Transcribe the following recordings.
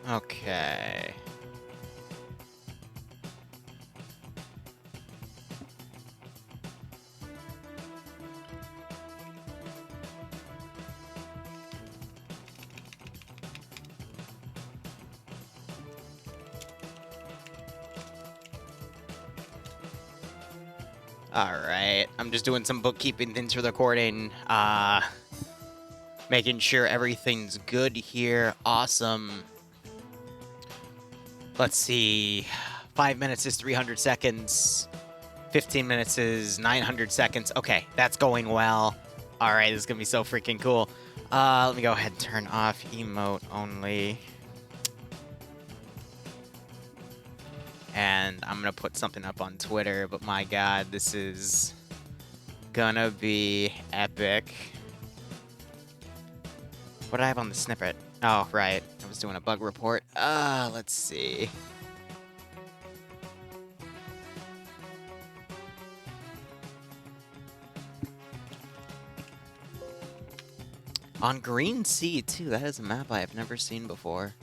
Okay. Alright, I'm just doing some bookkeeping things for the recording. Making sure everything's good here. Awesome. Let's see. 5 minutes is 300 seconds. 15 minutes is 900 seconds. Okay, that's going well. Alright, this is gonna be so freaking cool. Let me go ahead and turn off emote only. And I'm gonna put something up on Twitter, but my god, this is gonna be epic. What did I have on the snippet? Oh, right. I was doing a bug report. Let's see. On Green Sea, too. That is a map I have never seen before.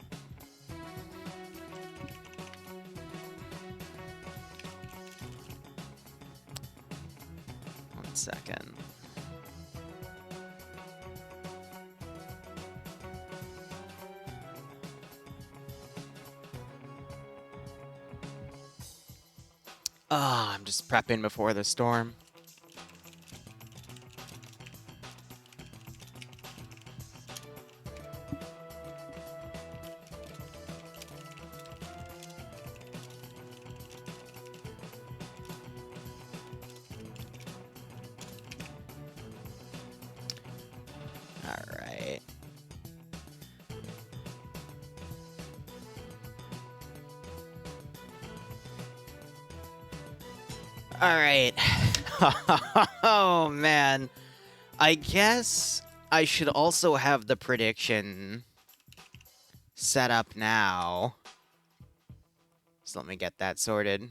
One second. I'm just prepping before the storm. Alright. Alright. Oh, man. I guess I should also have the prediction set up now. So let me get that sorted.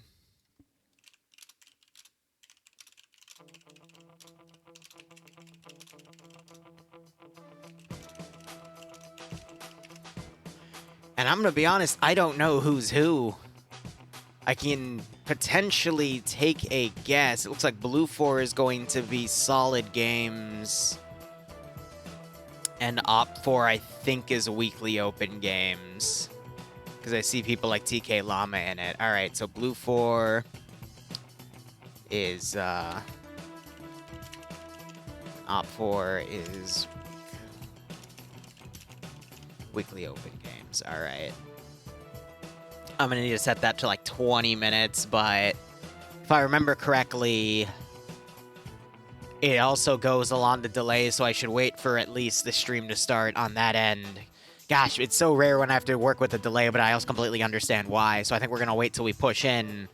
And I'm gonna be honest, I don't know who's who. I can potentially take a guess. It looks like Blue 4 is going to be Solid Games. And Op 4, I think, is Weekly Open Games. Because I see people like TK Llama in it. Alright, so Blue 4 is... Op 4 is... Weekly Open Games. Alright. I'm gonna need to set that to like 20 minutes, but if I remember correctly, it also goes along the delay, so I should wait for at least the stream to start on that end. Gosh, it's so rare when I have to work with a delay, but I also completely understand why, so I think we're gonna wait till we push in,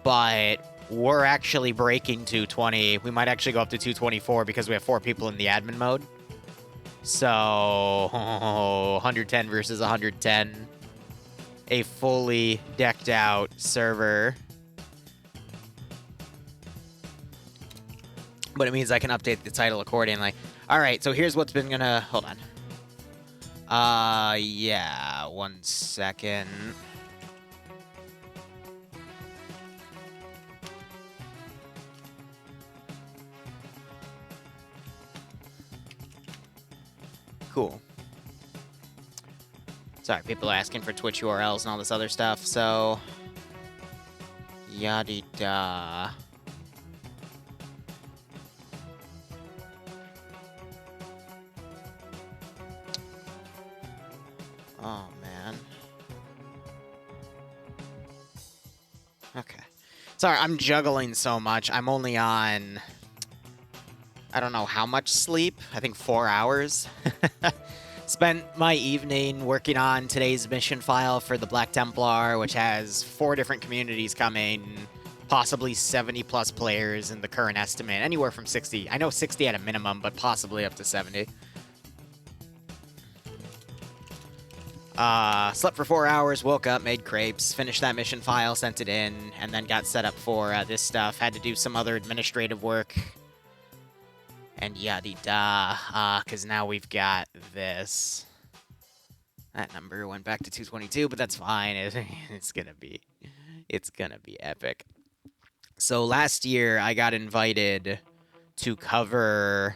but we're actually breaking 220. We might actually go up to 224 because we have 4 people in the admin mode. So, 110 versus 110. A fully decked out server. But it means I can update the title accordingly. Alright, so here's what's been gonna... Hold on. Yeah, 1 second. Cool. Sorry, people are asking for Twitch URLs and all this other stuff, so... Yada-da. Oh, man. Okay. Sorry, I'm juggling so much. I'm only on... I don't know how much sleep. I think 4 hours. Spent my evening working on today's mission file for the Black Templar, which has 4 different communities coming, possibly 70+ players in the current estimate, anywhere from 60. I know 60 at a minimum, but possibly up to 70. Slept for 4 hours, woke up, made crepes, finished that mission file, sent it in, and then got set up for this stuff. Had to do some other administrative work. And yada-da, because now we've got this. That number went back to 222, but that's fine. It's gonna be epic. So last year, I got invited to cover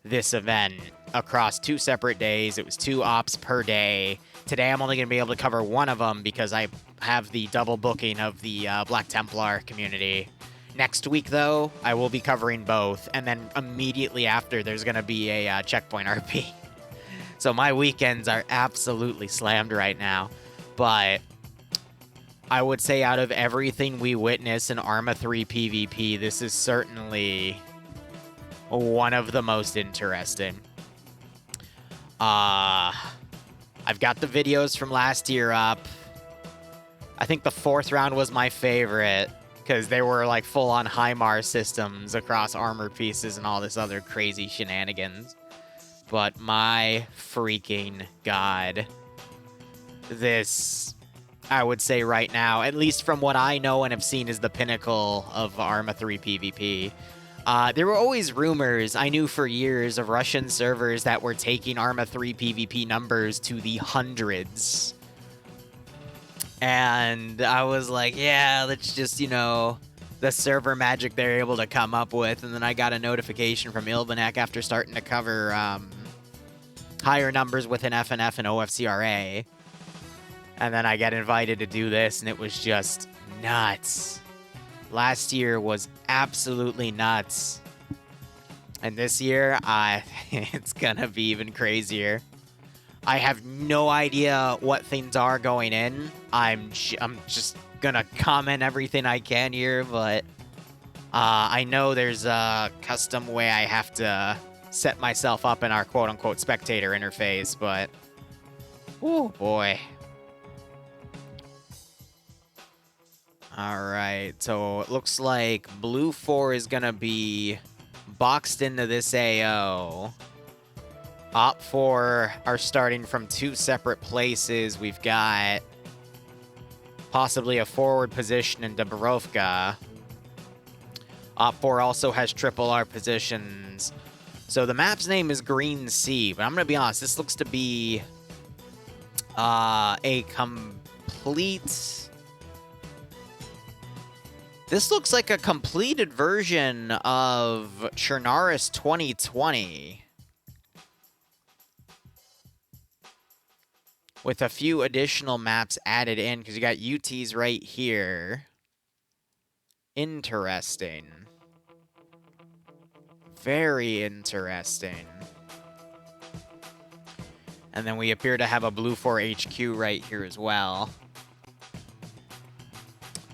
this event across 2 separate days. It was 2 ops per day. Today, I'm only going to be able to cover one of them because I have the double booking of the Black Templar community. Next week, though, I will be covering both, and then immediately after, there's going to be a checkpoint RP. So my weekends are absolutely slammed right now, but I would say out of everything we witness in Arma 3 PvP, this is certainly one of the most interesting. I've got the videos from last year up. I think the 4th round was my favorite because they were like full-on HIMARS systems across armor pieces and all this other crazy shenanigans. But my freaking god. This, I would say right now, at least from what I know and have seen, is the pinnacle of Arma 3 PvP. There were always rumors, I knew for years, of Russian servers that were taking Arma 3 PvP numbers to the hundreds. And I was like, yeah, that's just, you know, the server magic they're able to come up with. And then I got a notification from Ilvanek after starting to cover higher numbers within FNF and OFCRA. And then I get invited to do this, and it was just nuts. Last year was absolutely nuts. And this year, it's gonna be even crazier. I have no idea what things are going in. I'm just gonna comment everything I can here, but I know there's a custom way I have to set myself up in our quote-unquote spectator interface, but oh boy. Alright, so it looks like Blue 4 is gonna be boxed into this AO. Op 4 are starting from 2 separate places. We've got possibly a forward position in Dubrovka. Op 4 also has triple R positions. So the map's name is Green Sea, but I'm gonna be honest, this looks to be a complete... This looks like a completed version of Chernaris 2020. With a few additional maps added in, because you got UTs right here. Interesting. Very interesting. And then we appear to have a Blue 4 HQ right here as well.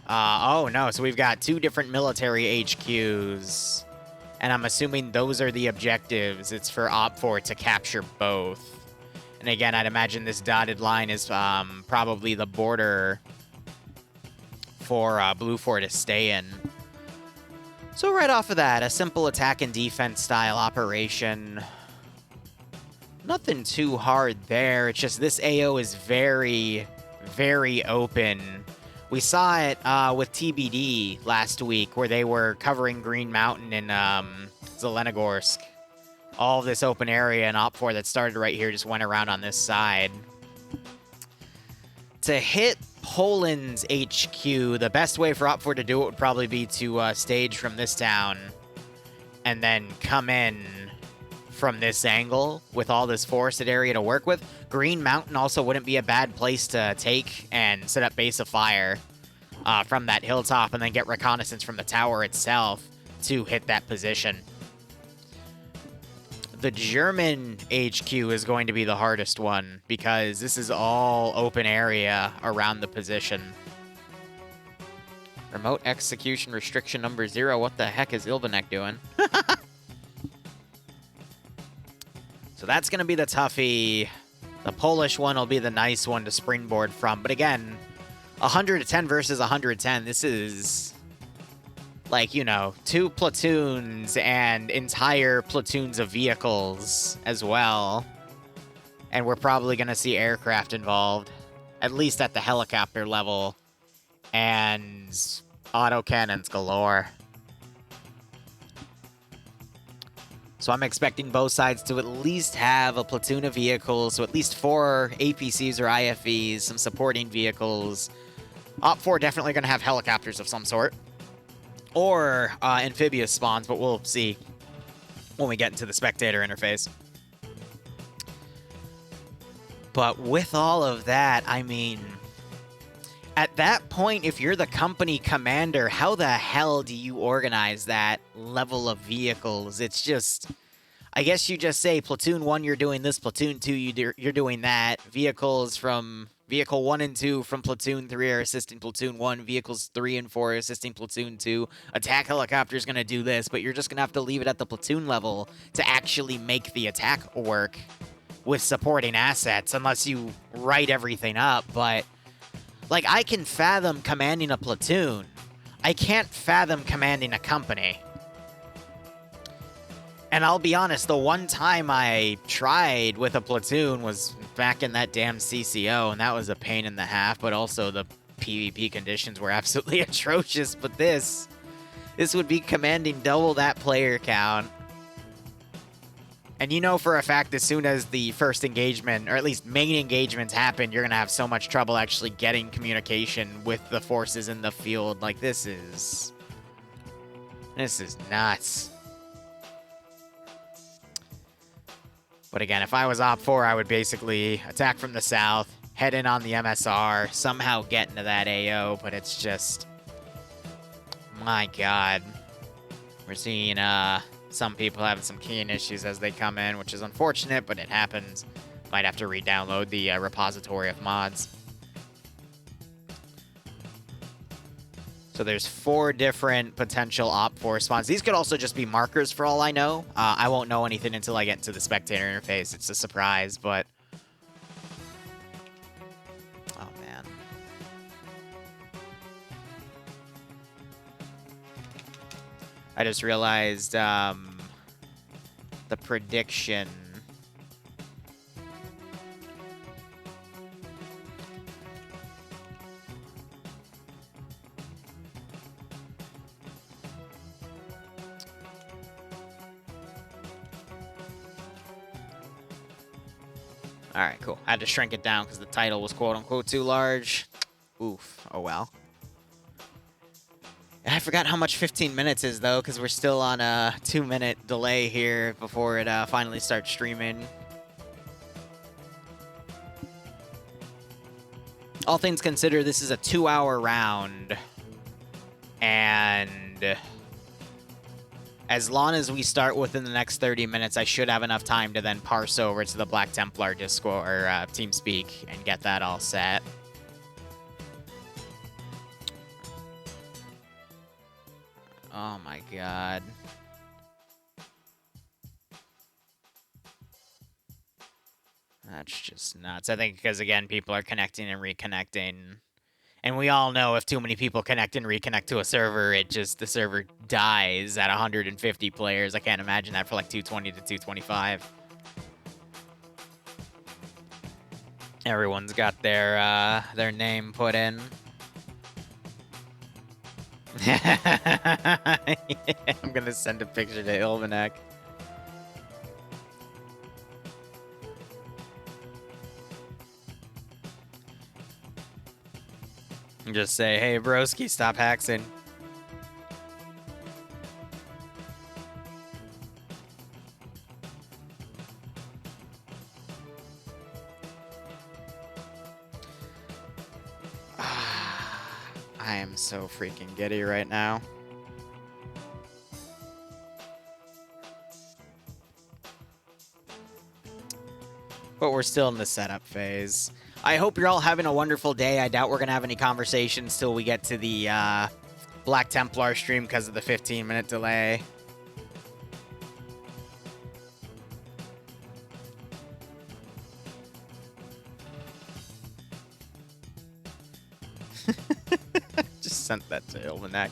Oh no, so we've got 2 different military HQs. And I'm assuming those are the objectives. It's for Op 4 to capture both. And again, I'd imagine this dotted line is probably the border for Blue 4 to stay in. So right off of that, a simple attack and defense style operation. Nothing too hard there. It's just this AO is very, very open. We saw it with TBD last week, where they were covering Green Mountain in Zelenogorsk. All of this open area and Op 4 that started right here just went around on this side. To hit Poland's HQ, the best way for Op 4 to do it would probably be to stage from this town and then come in from this angle with all this forested area to work with. Green Mountain also wouldn't be a bad place to take and set up base of fire from that hilltop and then get reconnaissance from the tower itself to hit that position. The German HQ is going to be the hardest one because this is all open area around the position. Remote execution restriction number 0. What the heck is Ilvanek doing? So that's going to be the toughie. The Polish one will be the nice one to springboard from. But again, 110 versus 110. This is, like, you know, 2 platoons and entire platoons of vehicles as well. And we're probably going to see aircraft involved, at least at the helicopter level. And autocannons galore. So I'm expecting both sides to at least have a platoon of vehicles, so at least 4 APCs or IFVs, some supporting vehicles. Op 4 definitely going to have helicopters of some sort. Or amphibious spawns, but we'll see when we get into the Spectator interface. But with all of that, I mean, at that point, if you're the company commander, how the hell do you organize that level of vehicles? It's just, I guess you just say, Platoon 1, you're doing this, Platoon 2, you're doing that. Vehicles from Vehicle 1 and 2 from Platoon 3 are assisting Platoon 1. Vehicles 3 and 4 are assisting Platoon 2. Attack helicopter is going to do this, but you're just going to have to leave it at the platoon level to actually make the attack work with supporting assets, unless you write everything up. But, like, I can fathom commanding a platoon. I can't fathom commanding a company. And I'll be honest, the one time I tried with a platoon was back in that damn CCO, and that was a pain in the half, but also the PvP conditions were absolutely atrocious. But this would be commanding double that player count. And you know for a fact, as soon as the first engagement, or at least main engagements happen, you're going to have so much trouble actually getting communication with the forces in the field. Like, this is nuts. But again, if I was Op 4, I would basically attack from the south, head in on the MSR, somehow get into that AO, but it's just, my God. We're seeing some people having some keying issues as they come in, which is unfortunate, but it happens. Might have to re-download the repository of mods. So there's 4 different potential Op 4 spawns. These could also just be markers for all I know. I won't know anything until I get into the Spectator interface. It's a surprise, but... oh, man. I just realized the prediction... Alright, cool. I had to shrink it down because the title was quote-unquote too large. Oof. Oh, well. I forgot how much 15 minutes is, though, because we're still on a 2-minute delay here before it finally starts streaming. All things considered, this is a 2-hour round. And... as long as we start within the next 30 minutes, I should have enough time to then parse over to the Black Templar Discord or TeamSpeak and get that all set. Oh my God. That's just nuts. I think because, again, people are connecting and reconnecting. And we all know if too many people connect and reconnect to a server, the server dies at 150 players. I can't imagine that for like 220 to 225. Everyone's got their name put in. Yeah, I'm gonna send a picture to Ilvanek. And just say, hey, broski, stop hacking. I am so freaking giddy right now. But we're still in the setup phase. I hope you're all having a wonderful day. I doubt we're going to have any conversations till we get to the Black Templar stream because of the 15-minute delay. Just sent that to Ilvanek.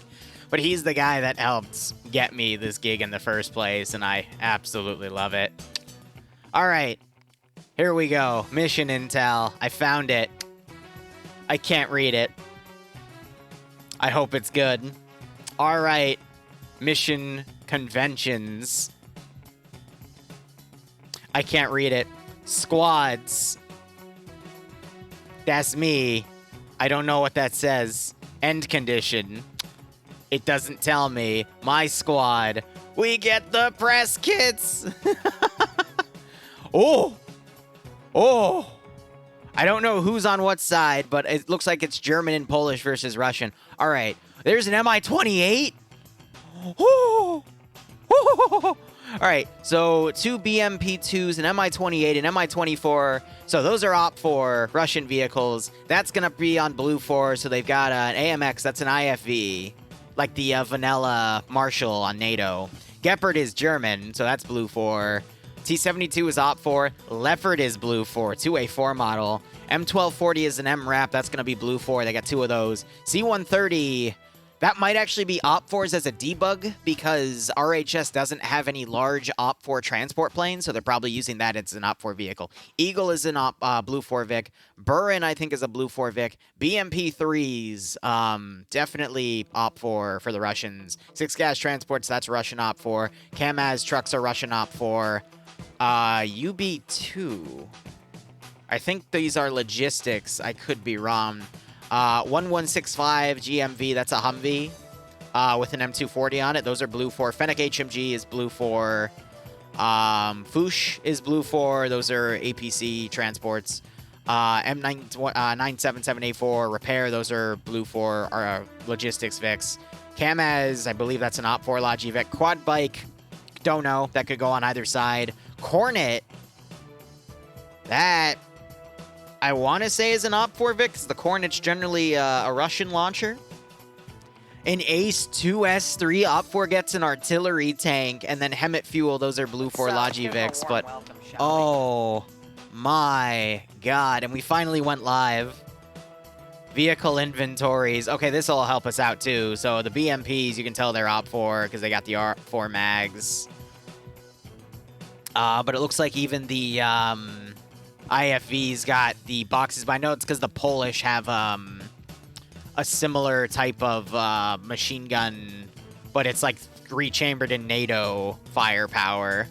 But he's the guy that helped get me this gig in the first place, and I absolutely love it. All right. Here we go. Mission intel. I found it. I can't read it. I hope it's good. All right. Mission conventions. I can't read it. Squads. That's me. I don't know what that says. End condition. It doesn't tell me. My squad. We get the press kits. Oh. Oh. I don't know who's on what side, but it looks like it's German and Polish versus Russian. All right. There's an Mi-28. Oh. Oh. All right, so 2 BMP-2s, an Mi-28, an Mi-24. So those are OPT-4 Russian vehicles. That's going to be on Blue 4, so they've got an AMX, that's an IFV, like the Vanilla Marshall on NATO. Gepard is German, so that's Blue 4. T-72 is OPT-4. Leopard is Blue 4, 2A4 model. M1240 is an MRAP, that's going to be Blue 4. They got 2 of those. C-130... that might actually be OPT-4s as a debug because RHS doesn't have any large OPT-4 transport planes, so they're probably using that as an OPT-4 vehicle. Eagle is an Blue 4 Vic. Burin, I think, is a Blue 4 Vic. BMP-3s, definitely OPT-4 for the Russians. 6 gas transports, that's Russian OPT-4. Kamaz trucks are Russian OPT-4. UB-2. I think these are logistics. I could be wrong. 1165 GMV, that's a Humvee with an M240 on it. Those are Blue 4. Fennec HMG is Blue 4. Fouche is Blue 4. Those are APC transports. M977A4 Repair, those are Blue 4 logistics Vics. Kamaz, I believe that's an OPT-4 Logi Vic. Quad Bike, don't know. That could go on either side. Cornet, that... I want to say is an OPT-4 Vic, because the Cornet's generally a Russian launcher. An Ace 2S3 OPT-4 gets an artillery tank, and then Hemet Fuel, those are Blue 4 Logi Vics, but oh my god, and we finally went live. Vehicle inventories. Okay, this will help us out too. So the BMPs, you can tell they're OPT-4 because they got the R4 mags. But it looks like even the IFV's got the boxes, but I know it's because the Polish have a similar type of machine gun, but it's like rechambered in NATO firepower.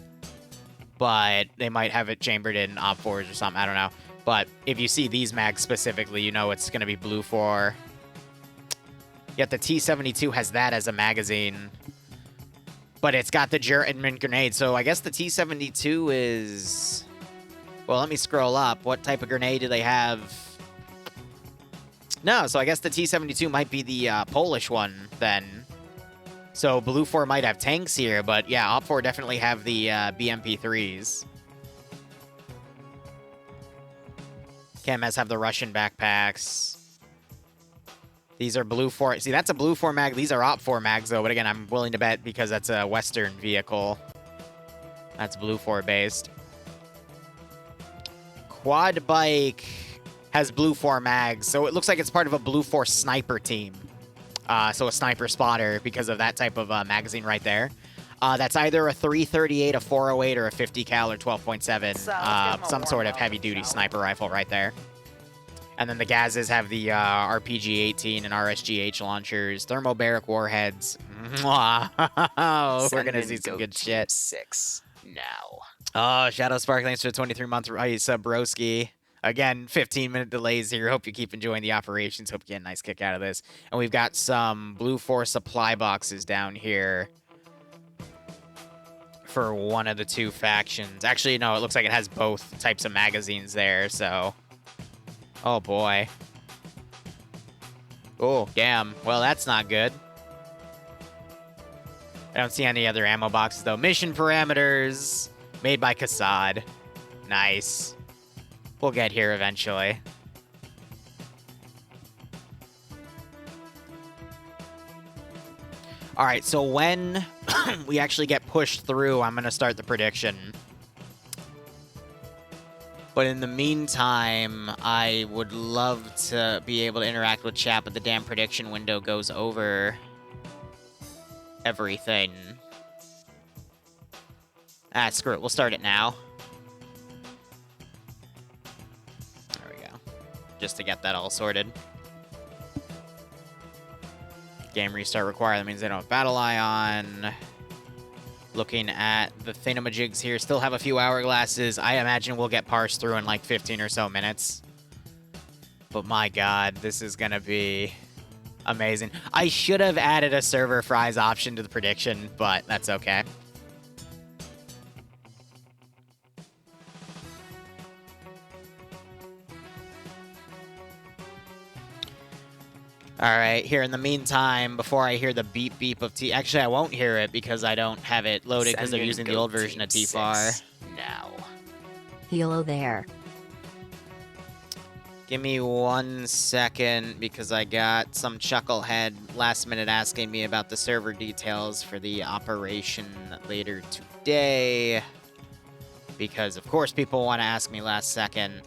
But they might have it chambered in OPT-4s or something, I don't know. But if you see these mags specifically, you know it's going to be Blue 4. Yet the T-72 has that as a magazine. But it's got the German grenade, so I guess the T-72 is... Well, let me scroll up. What type of grenade do they have? No, so I guess the T-72 might be the Polish one, then. So Blue 4 might have tanks here, but yeah, OPT-4 definitely have the BMP-3s. KMS have the Russian backpacks. These are Blue 4. See, that's a Blue 4 mag. These are OPT-4 mags, though, but again, I'm willing to bet because that's a Western vehicle. That's Blue 4 based. Quad Bike has Blue 4 mags, so it looks like it's part of a Blue 4 sniper team. So a sniper spotter because of that type of magazine right there. That's either a 338, a 408, or a 50 cal or 12.7. Some sort of heavy-duty sniper rifle right there. And then the Gazes have the RPG-18 and RSGH launchers, thermobaric warheads. Mwah. We're going to see some good shit. 6 now. Oh, Shadow Spark, thanks for the 23-month sub, broski. Again, 15-minute delays here. Hope you keep enjoying the operations. Hope you get a nice kick out of this. And we've got some Blue 4 supply boxes down here for one of the two factions. Actually, no, it looks like it has both types of magazines there, so... Oh, boy. Oh, damn. Well, that's not good. I don't see any other ammo boxes, though. Mission parameters made by Kassad. Nice. We'll get here eventually. All right, so when we actually get pushed through, I'm going to start the prediction. But in the meantime, I would love to be able to interact with chat, but the damn prediction window goes over everything. Ah, screw it. We'll start it now. There we go. Just to get that all sorted. Game restart required. That means they don't have Battle Eye on. Looking at the thingamajigs here, still have a few hourglasses. I imagine we'll get parsed through in like 15 or so minutes. But my god, this is gonna be amazing. I should have added a server fries option to the prediction, but that's okay. Alright, here in the meantime, before I hear the beep beep of T... Actually, I won't hear it because I don't have it loaded because they're using the old version of TFAR. Now. Hello there. Give me 1 second because I got some chucklehead last minute asking me about the server details for the operation later today. Because, of course, people want to ask me last second.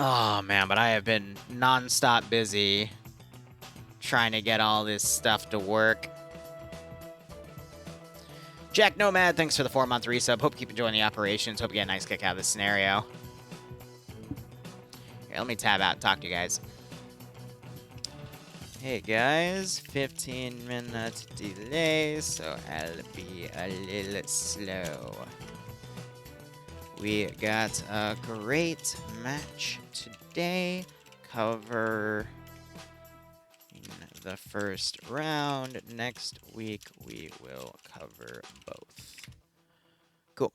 Oh, man, but I have been non-stop busy trying to get all this stuff to work. Jack Nomad, thanks for the 4-month resub. Hope you keep enjoying the operations. Hope you get a nice kick out of this scenario. Here, let me tab out and talk to you guys. Hey, guys. 15-minute delay, so I'll be a little slow. We got a great match today. Cover the first round. Next week, we will cover both. Cool.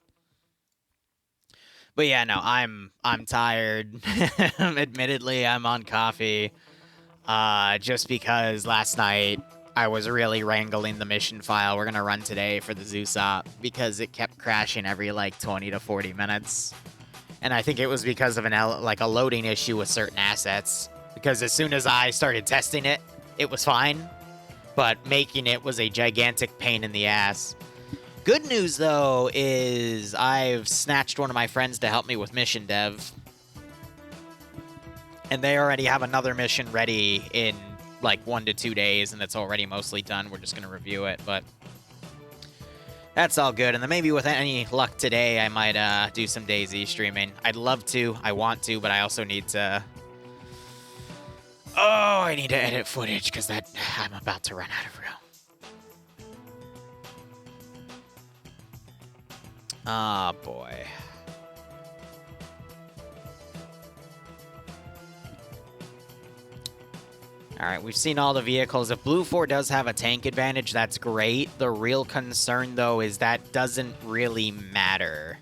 But yeah, no, I'm tired. Admittedly, I'm on coffee. Just because last night I was really wrangling the mission file we're gonna run today for the Zeus op because it kept crashing every like 20 to 40 minutes. And I think it was because of a loading issue with certain assets. Because as soon as I started testing it, it was fine. But making it was a gigantic pain in the ass. Good news, though, is I've snatched one of my friends to help me with mission dev. And they already have another mission ready in like 1 to 2 days, and it's already mostly done. We're just going to review it, but that's all good. And then maybe with any luck today, I might do some DayZ streaming. I'd love to. I want to, but I also need to... Oh, I need to edit footage because I'm about to run out of room. Oh, boy. Alright, we've seen all the vehicles. If Blue 4 does have a tank advantage, that's great. The real concern, though, is that doesn't really matter.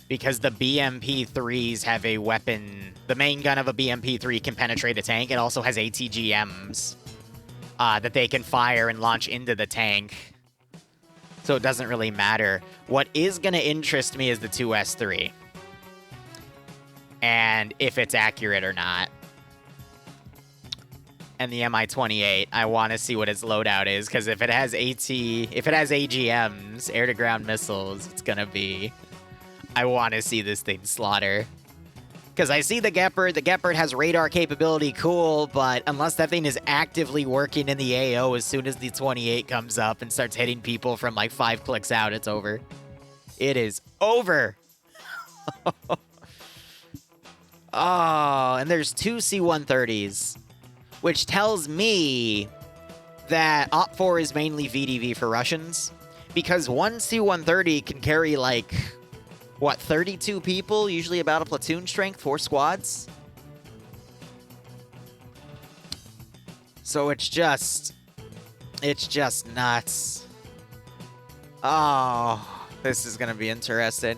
Because the BMP-3s have a weapon... The main gun of a BMP-3 can penetrate a tank. It also has ATGMs that they can fire and launch into the tank. So it doesn't really matter. What is going to interest me is the 2S3. And if it's accurate or not. And the Mi-28, I want to see what its loadout is, because if it has AGMs, air-to-ground missiles, it's gonna be... I want to see this thing slaughter. Because I see the Gepard has radar capability, cool, but unless that thing is actively working in the AO, as soon as the 28 comes up and starts hitting people from like 5 clicks out, it's over. It is over! Oh, and there's 2 C-130s. Which tells me that Op4 is mainly VDV for Russians. Because one C-130 can carry, like, what, 32 people? Usually about a platoon strength, 4 squads? So it's just nuts. Oh, this is gonna be interesting.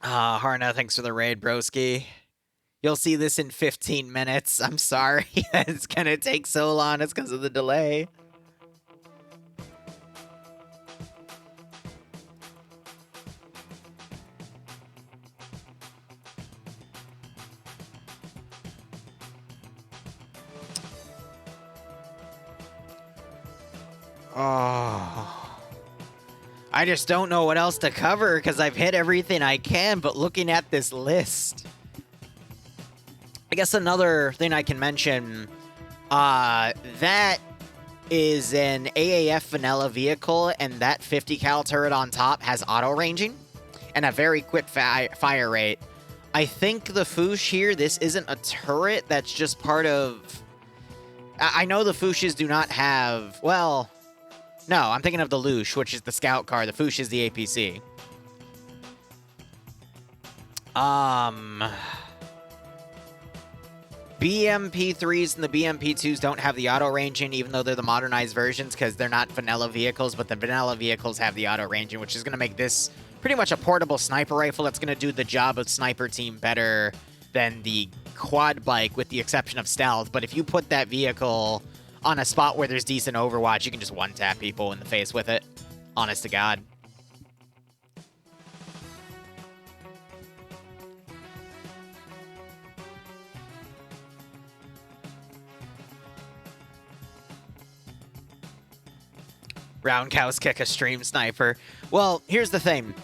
Harna, thanks for the raid, broski. You'll see this in 15 minutes. I'm sorry it's gonna take so long. It's because of the delay. Oh... I just don't know what else to cover because I've hit everything I can, but looking at this list... I guess another thing I can mention, that is an AAF vanilla vehicle, and that 50 cal turret on top has auto ranging and a very quick fire rate. I think the Foosh here, this isn't a turret, that's just part of... I know the Fooshes do not have... Well, no, I'm thinking of the Loosh, which is the scout car. The Foosh is the APC. BMP3s and the BMP2s don't have the auto ranging, even though they're the modernized versions, because they're not vanilla vehicles, but the vanilla vehicles have the auto ranging, which is going to make this pretty much a portable sniper rifle that's going to do the job of sniper team better than the quad bike, with the exception of stealth. But if you put that vehicle on a spot where there's decent overwatch, you can just one-tap people in the face with it. Honest to God. Roundhouse kick a stream sniper. Well, here's the thing.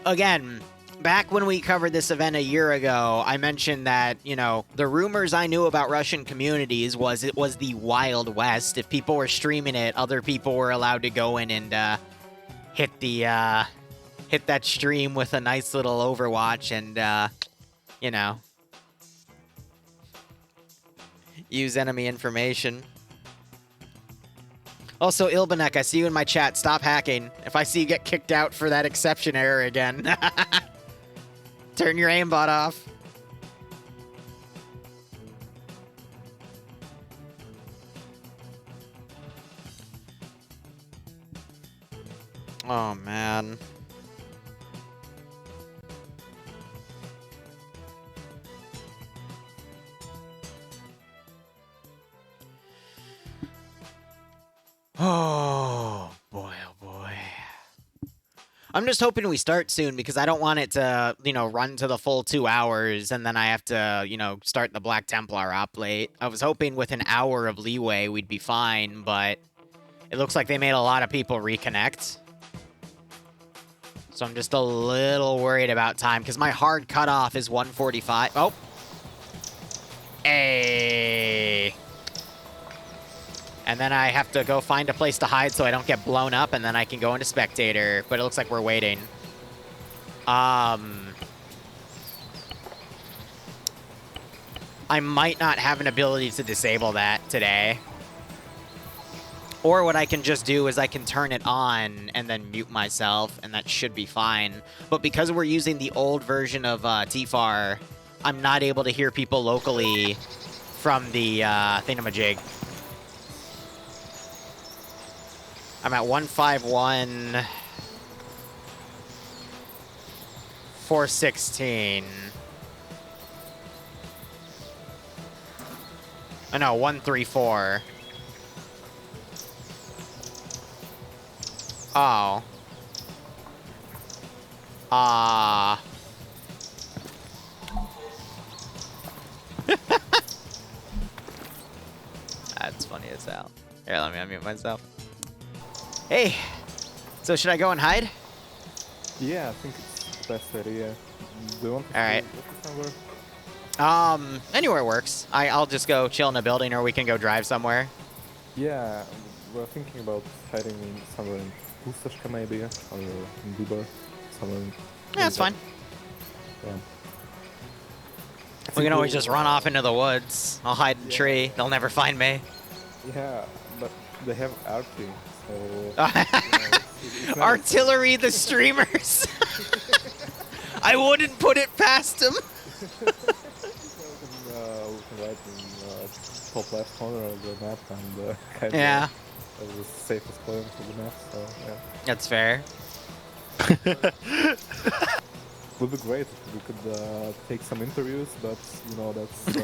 Again, back when we covered this event a year ago, I mentioned that, you know, the rumors I knew about Russian communities was it was the Wild West. If people were streaming it, other people were allowed to go in and hit that stream with a nice little Overwatch and, you know, use enemy information. Also, Ilbanek, I see you in my chat. Stop hacking. If I see you get kicked out for that exception error again, turn your aimbot off. Oh, man. Oh, boy, oh, boy. I'm just hoping we start soon because I don't want it to, you know, run to the full 2 hours and then I have to, you know, start the Black Templar op late. I was hoping with an hour of leeway we'd be fine, but it looks like they made a lot of people reconnect. So I'm just a little worried about time because my hard cutoff is 1:45. Oh. Hey. And then I have to go find a place to hide so I don't get blown up, and then I can go into Spectator. But it looks like we're waiting. I might not have an ability to disable that today. Or what I can just do is I can turn it on and then mute myself, and that should be fine. But because we're using the old version of TFAR, I'm not able to hear people locally from the thingamajig. I'm at 151, 416. Oh no, 134. Oh. That's funny as hell. Here, let me unmute myself. Hey, so should I go and hide? Yeah, I think it's the best idea. Do you want to All right. somewhere? Anywhere works. I'll just go chill in a building, or we can go drive somewhere. Yeah, we're thinking about hiding in somewhere in Pustashka maybe, or in Dubar, somewhere in... Yeah, that's fine. Yeah. We can always just run off into the woods. I'll hide in a tree. They'll never find me. Yeah, but they have archery, so... it's Artillery the streamers. I wouldn't put it past them. we can write in top left corner of the map and kind Yeah. of the safest point of the map, so yeah. That's fair. It would be great if we could take some interviews, but you know that's.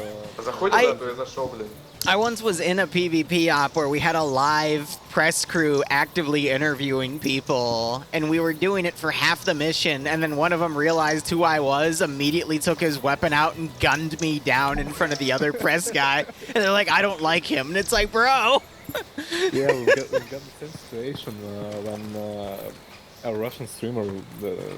I once was in a PvP op where we had a live press crew actively interviewing people, and we were doing it for half the mission, and then one of them realized who I was, immediately took his weapon out and gunned me down in front of the other press guy, and they're like, I don't like him, and it's like, bro! Yeah, we've got the same situation when a Russian streamer, the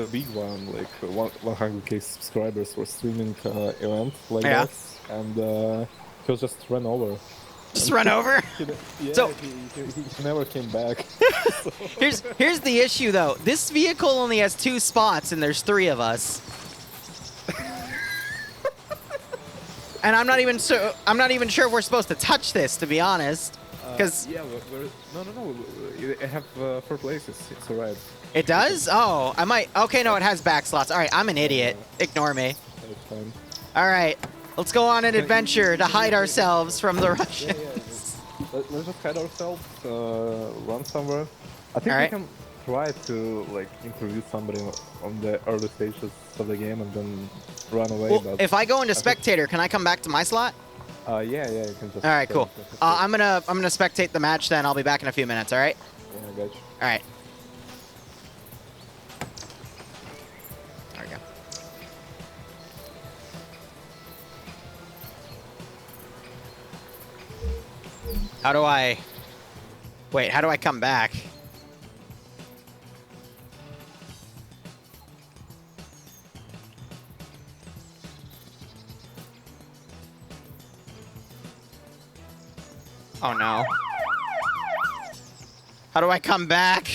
big one, like 100k subscribers, were streaming event like that, and he was just run over. Just run over? Yeah, So- he never came back. Here's the issue, though. This vehicle only has 2 spots, and there's 3 of us. And I'm not even sure if we're supposed to touch this, to be honest. Because yeah, no. I have 4 places. It's alright. it does? Oh, I might. Okay, no, it has back slots. All right, I'm an idiot. Ignore me. It's fine. All right, let's go on an adventure to hide ourselves from the Russians. Yeah. Let's just hide ourselves. Run somewhere. I think we can try to like interview somebody on the early stages of the game and then run away. Well, but if I go into Spectator, can I come back to my slot? yeah, you can just. All right, cool. I'm gonna spectate the match. Then I'll be back in a few minutes. All right. Yeah, I got you. All right. There we go. How do I... Wait, how do I come back? Oh no. How do I come back?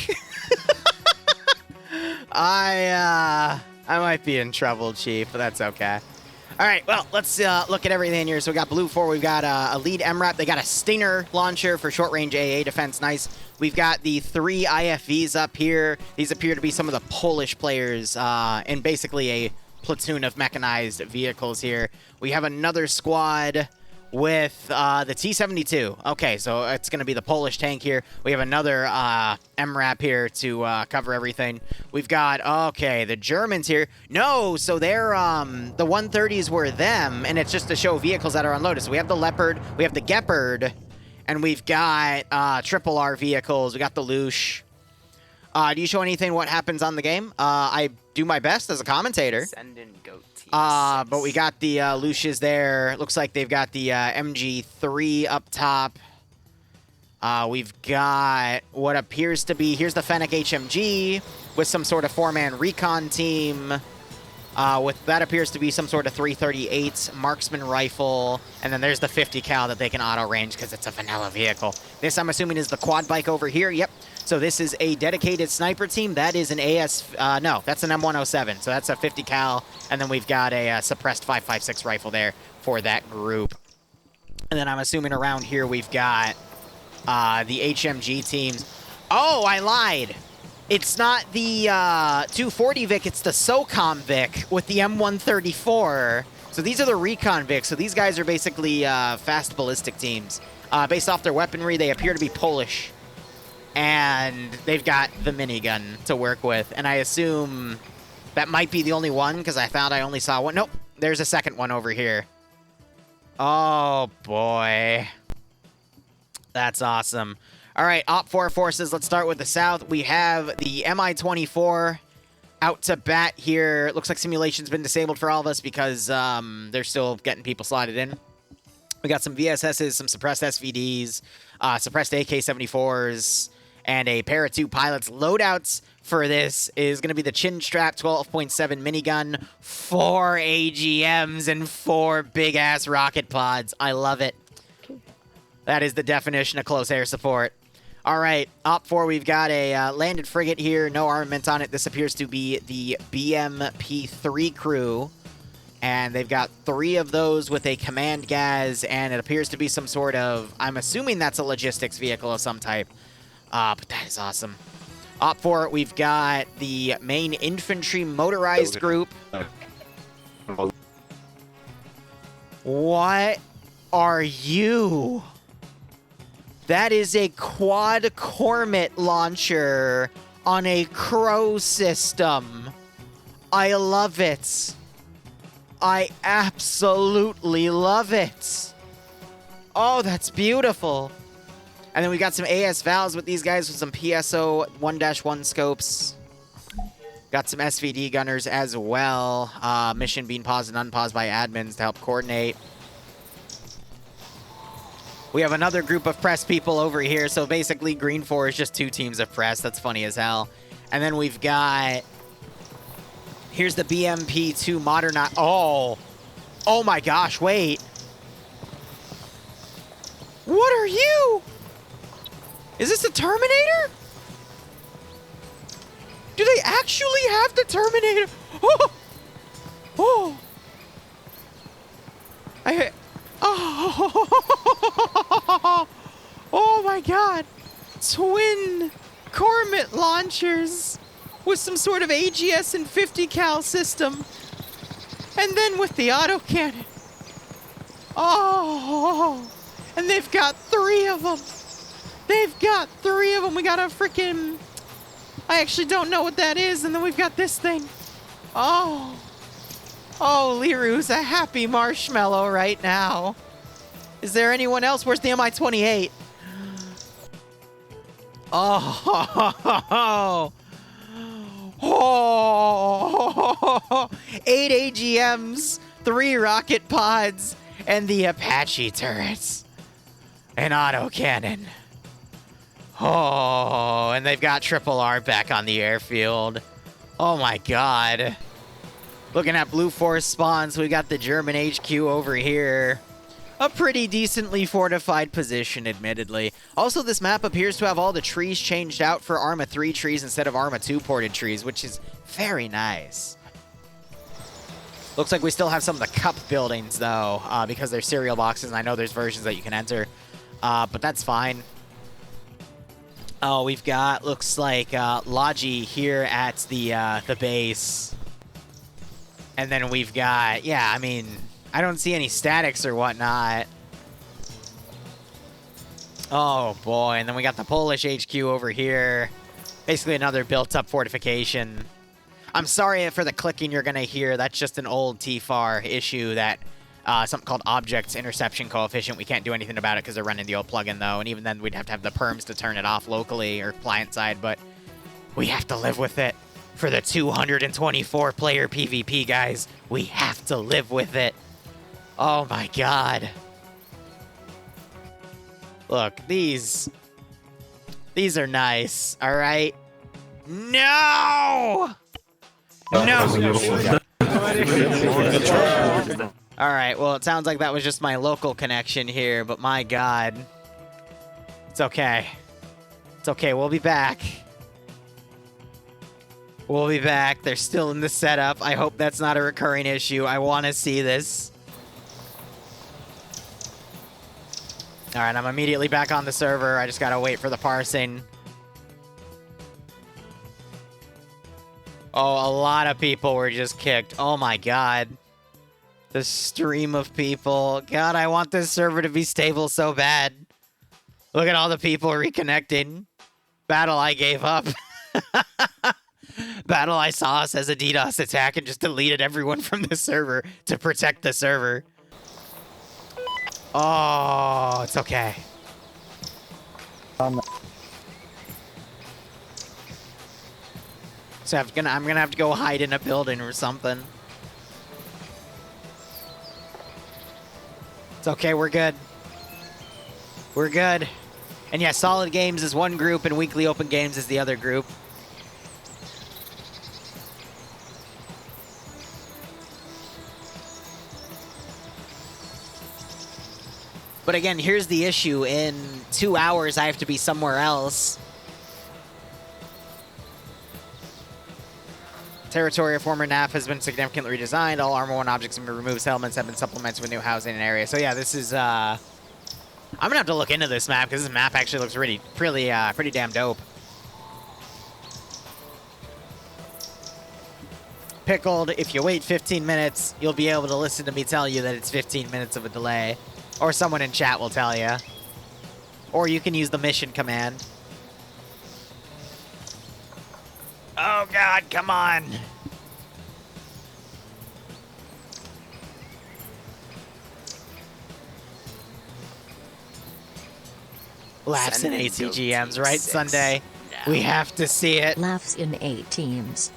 I might be in trouble, Chief, but that's okay. All right, well, let's look at everything here. So we got Blue 4, we've got a lead MRAP. They got a Stinger launcher for short-range AA defense. Nice. We've got the 3 IFVs up here. These appear to be some of the Polish players in basically a platoon of mechanized vehicles here. We have another squad with the T-72. Okay, so it's going to be the Polish tank here. We have another MRAP here to cover everything. We've got, okay, the Germans here. No, so they're, the 130s were them, and it's just to show vehicles that are unloaded. So we have the Leopard, we have the Gepard, and we've got triple R vehicles. We got the Lush. Do you show anything what happens on the game? I do my best as a commentator. Send in goat team. But we got the Lucius there. Looks like they've got the MG3 up top. We've got what appears to be, here's the Fennec HMG with some sort of 4-man recon team. With that appears to be some sort of 338 marksman rifle. And then there's the 50 cal that they can auto range because it's a vanilla vehicle. This, I'm assuming, is the quad bike over here. Yep. So this is a dedicated sniper team. That is an no, that's an M107. So that's a 50 cal. And then we've got a suppressed 5.56 rifle there for that group. And then I'm assuming around here we've got the HMG teams. Oh, I lied. It's not the 240 Vic, it's the SOCOM Vic with the M134. So these are the recon Vics. So these guys are basically fast ballistic teams. Based off their weaponry, they appear to be Polish. And they've got the minigun to work with. And I assume that might be the only one, because I thought I only saw one. Nope, there's a second one over here. Oh, boy. That's awesome. All right, Op 4 forces, let's start with the south. We have the Mi-24 out to bat here. Looks like simulation's been disabled for all of us because they're still getting people slotted in. We got some VSSs, some suppressed SVDs, suppressed AK-74s, and a pair of 2 pilots. Loadouts for this is going to be the chin strap 12.7 minigun, 4 AGMs, and 4 big-ass rocket pods. I love it. That is the definition of close air support. All right, Op 4, we've got a landed frigate here. No armament on it. This appears to be the BMP-3 crew. And they've got 3 of those with a command gas, and it appears to be some sort of, I'm assuming that's a logistics vehicle of some type. But that is awesome. Op 4, we've got the main infantry motorized group. What are you? That is a quad Cormet launcher on a Crow system. I love it. I absolutely love it. Oh, that's beautiful. And then we got some AS Vals with these guys with some PSO 1-1 scopes. Got some SVD gunners as well. Mission being paused and unpaused by admins to help coordinate. We have another group of press people over here. So basically, Green 4 is just 2 teams of press. That's funny as hell. And then we've got... Here's the BMP-2 modern... Oh. Oh my gosh, wait. What? What are you? Is this a Terminator? Do they actually have the Terminator? Oh! Oh! Oh! Oh my god! Twin Cormet launchers with some sort of AGS and 50 cal system. And then with the autocannon. Oh! And they've got 3 of them. They've got 3 of them. We got a freaking... I actually don't know what that is. And then we've got this thing. Oh. Oh, Liru's a happy marshmallow right now. Is there anyone else? Where's the Mi-28? Oh. Oh. 8 AGMs, 3 rocket pods, and the Apache turrets. An autocannon. Oh, and they've got Triple R back on the airfield. Oh my god. Looking at Blue Force spawns, we got the German HQ over here. A pretty decently fortified position, admittedly. Also, this map appears to have all the trees changed out for Arma 3 trees instead of Arma 2 ported trees, which is very nice. Looks like we still have some of the cup buildings, though, because they're cereal boxes, and I know there's versions that you can enter. But that's fine. Oh, we've got, looks like, Logi here at the base. And then we've got, yeah, I mean, I don't see any statics or whatnot. Oh, boy. And then we got the Polish HQ over here. Basically another built-up fortification. I'm sorry for the clicking you're going to hear. That's just an old TFAR issue that... something called Objects Interception Coefficient. We can't do anything about it because they're running the old plugin, though. And even then, we'd have to have the perms to turn it off locally or client side. But we have to live with it. For the 224-player PvP, guys, we have to live with it. Oh, my God. Look, these are nice, all right? No! No! All right, well, it sounds like that was just my local connection here, but my God. It's okay. It's okay, we'll be back. We'll be back. They're still in the setup. I hope that's not a recurring issue. I want to see this. All right, I'm immediately back on the server. I just got to wait for the parsing. Oh, a lot of people were just kicked. Oh, my God. The stream of people. God, I want this server to be stable so bad. Look at all the people reconnecting. Battle I gave up. Battle I saw us as a DDoS attack and just deleted everyone from the server to protect the server. Oh, it's okay. So I'm gonna have to go hide in a building or something. It's okay, we're good. We're good. And yeah, Solid Games is one group and Weekly Open Games is the other group. But again, here's the issue. In 2 hours, I have to be somewhere else. Territory of former NAF has been significantly redesigned. All Armor 1 objects have been removed. Settlements have been supplemented with new housing and area. So yeah, this is... I'm gonna have to look into this map, because this map actually looks pretty damn dope. Pickled, if you wait 15 minutes, you'll be able to listen to me tell you that it's 15 minutes of a delay. Or someone in chat will tell you. Or you can use the mission command. Oh God, come on. Laughs in ACGMs, right, Sunday? No. We have to see it. Laughs in 8 teams.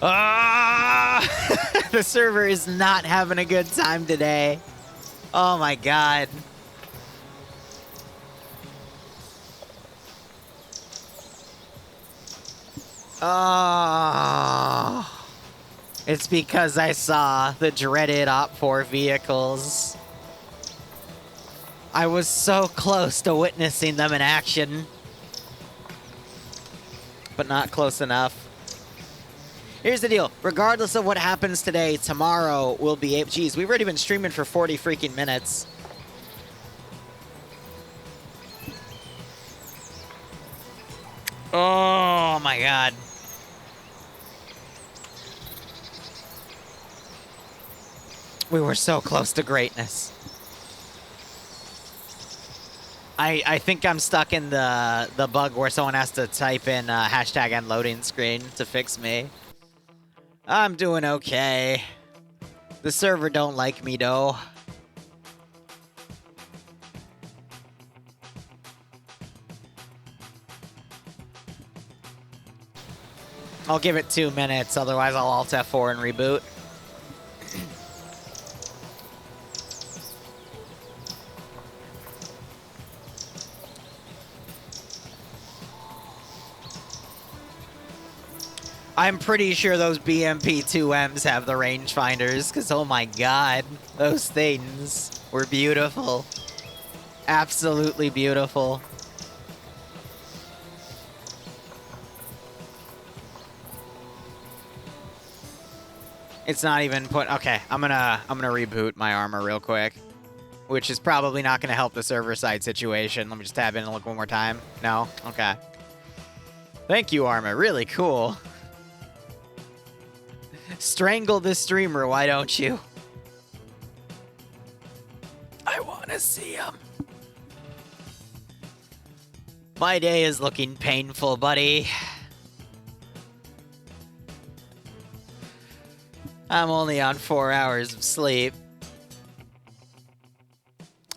Ah! The server is not having a good time today. Oh my god. Oh. It's because I saw the dreaded Op 4 vehicles. I was so close to witnessing them in action. But not close enough. Here's the deal. Regardless of what happens today, tomorrow we'll be able... Geez, we've already been streaming for 40 freaking minutes. Oh my god. We were so close to greatness. I think I'm stuck in the bug where someone has to type in hashtag end loading screen to fix me. I'm doing okay. The server don't like me though. I'll give it 2 minutes, otherwise I'll Alt F4 and reboot. I'm pretty sure those BMP-2Ms have the rangefinders, because oh my god, those things were beautiful. Absolutely beautiful. It's not even put... Okay, I'm gonna reboot my armor real quick. Which is probably not gonna help the server side situation. Let me just tab in and look one more time. No? Okay. Thank you, armor. Really cool. Strangle this streamer, why don't you? I wanna see him. My day is looking painful, buddy. I'm only on 4 hours of sleep.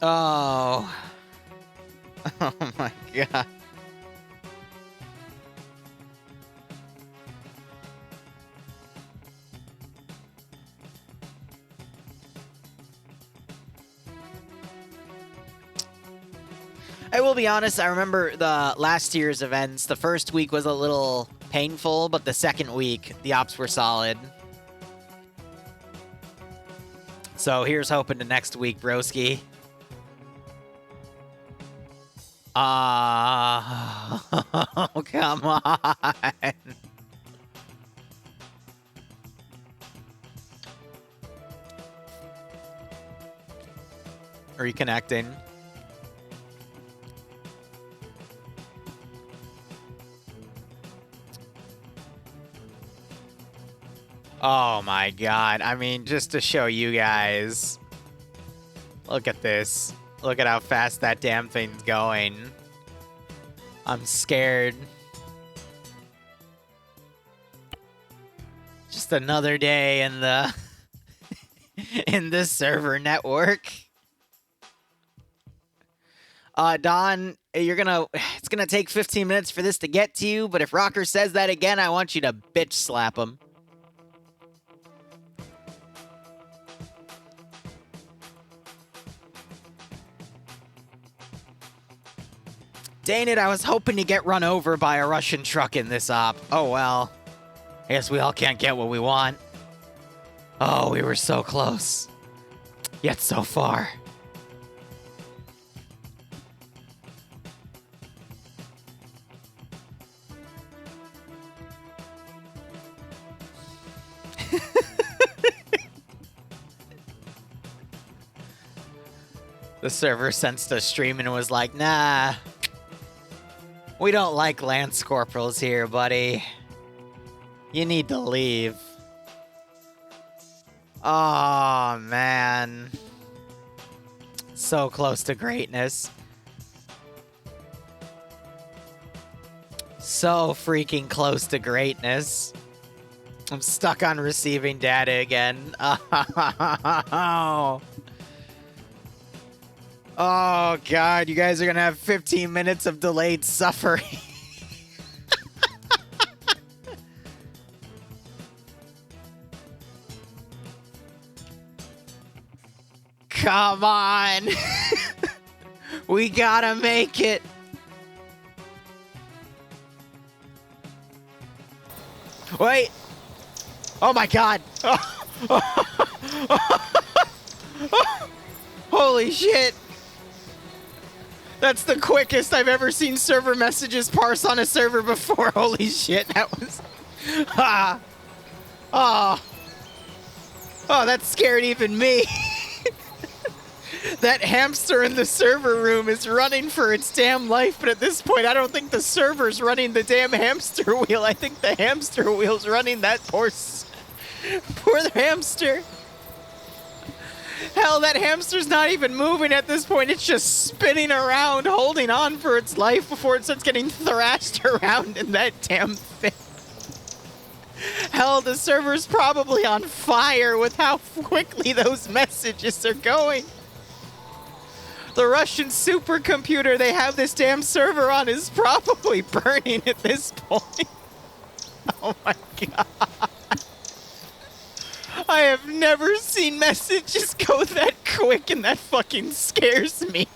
Oh. Oh my god. I will be honest, I remember the last year's events. The first week was a little painful, but the second week, the ops were solid. So here's hoping to next week, broski. Oh, come on. Reconnecting. Oh my god. I mean, just to show you guys. Look at this. Look at how fast that damn thing's going. I'm scared. Just another day in the in this server network. Don, it's gonna take 15 minutes for this to get to you, but if Rocker says that again, I want you to bitch slap him. Dang it, I was hoping to get run over by a Russian truck in this op. Oh well. I guess we all can't get what we want. Oh, we were so close. Yet so far. The server sensed us stream and was like, nah. We don't like Lance Corporals here, buddy. You need to leave. Oh, man. So close to greatness. So freaking close to greatness. I'm stuck on receiving data again. Oh. Oh, God, you guys are going to have 15 minutes of delayed suffering. Come on. We gotta make it. Wait. Oh my god. Holy shit. That's the quickest I've ever seen server messages parse on a server before. Holy shit. That was... Ah. Oh. Oh, that scared even me. That hamster in the server room is running for its damn life, but at this point, I don't think the server's running the damn hamster wheel. I think the hamster wheel's running that poor hamster. Hell, that hamster's not even moving at this point. It's just spinning around, holding on for its life before it starts getting thrashed around in that damn thing. Hell, the server's probably on fire with how quickly those messages are going. The Russian supercomputer they have this damn server on is probably burning at this point. Oh my god. I have never seen messages go that quick, and that fucking scares me.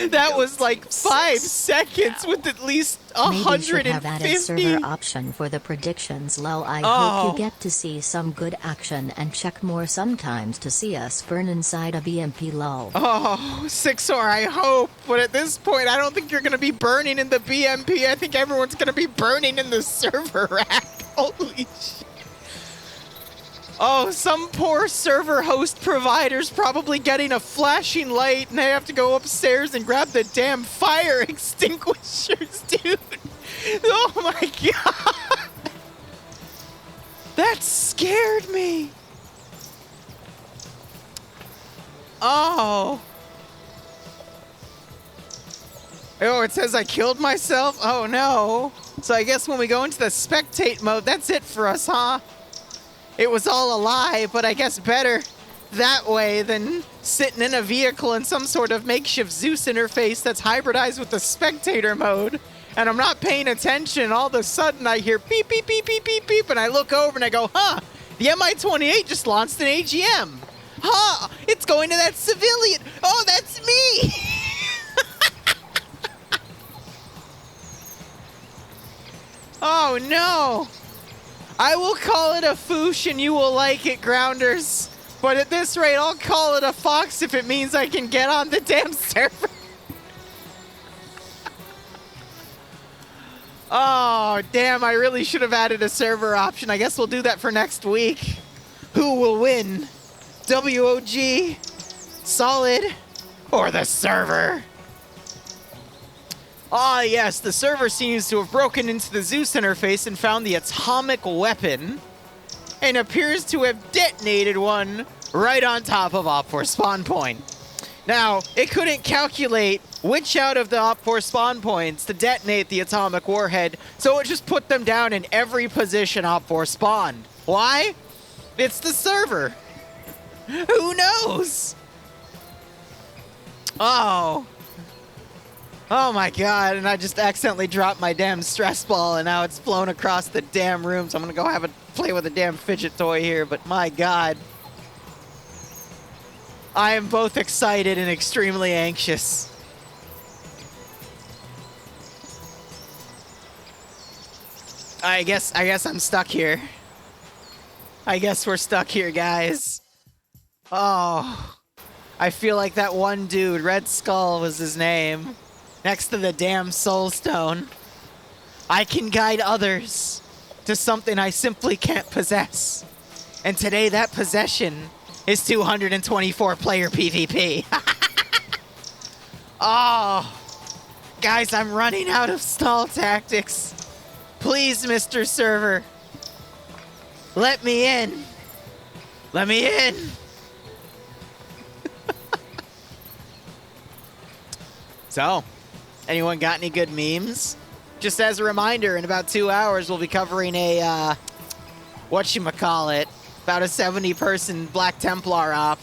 That was like 5 seconds with at least 150. Maybe should have added server option for the predictions. Lol, I hope you get to see some good action and check more sometimes to see us burn inside a BMP. Lol. Oh, Sixor, I hope. But at this point, I don't think you're going to be burning in the BMP. I think everyone's going to be burning in the server rack. Holy shit. Oh, some poor server host provider's probably getting a flashing light and they have to go upstairs and grab the damn fire extinguishers, dude. Oh my god. That scared me. Oh. Oh, it says I killed myself? Oh no. So I guess when we go into the spectate mode, that's it for us, huh? It was all a lie, but I guess better that way than sitting in a vehicle in some sort of makeshift Zeus interface that's hybridized with the spectator mode. And I'm not paying attention. All of a sudden I hear beep, beep, beep, beep, beep, beep, and I look over and I go, huh, the MI-28 just launched an AGM. Huh, it's going to that civilian. Oh, that's me. Oh, no. I will call it a foosh and you will like it, Grounders. But at this rate, I'll call it a fox if it means I can get on the damn server. Oh, damn, I really should have added a server option. I guess we'll do that for next week. Who will win? WOG, Solid, or the server? Ah, yes, the server seems to have broken into the Zeus interface and found the atomic weapon, and appears to have detonated one right on top of Op4 spawn point. Now, it couldn't calculate which out of the Op4 spawn points to detonate the atomic warhead, so it just put them down in every position Op4 spawned. Why? It's the server. Who knows? Oh. Oh my god, and I just accidentally dropped my damn stress ball and now it's flown across the damn room, so I'm gonna go play with a damn fidget toy here, but my god. I am both excited and extremely anxious. I guess I'm stuck here. I guess we're stuck here, guys. Oh. I feel like that one dude, Red Skull was his name, next to the damn Soul Stone. I can guide others to something I simply can't possess. And today that possession is 224 player PvP. Oh. Guys, I'm running out of stall tactics. Please, Mr. Server. Let me in. Let me in. So, anyone got any good memes? Just as a reminder, in about 2 hours, we'll be covering a, whatchamacallit, about a 70-person Black Templar op,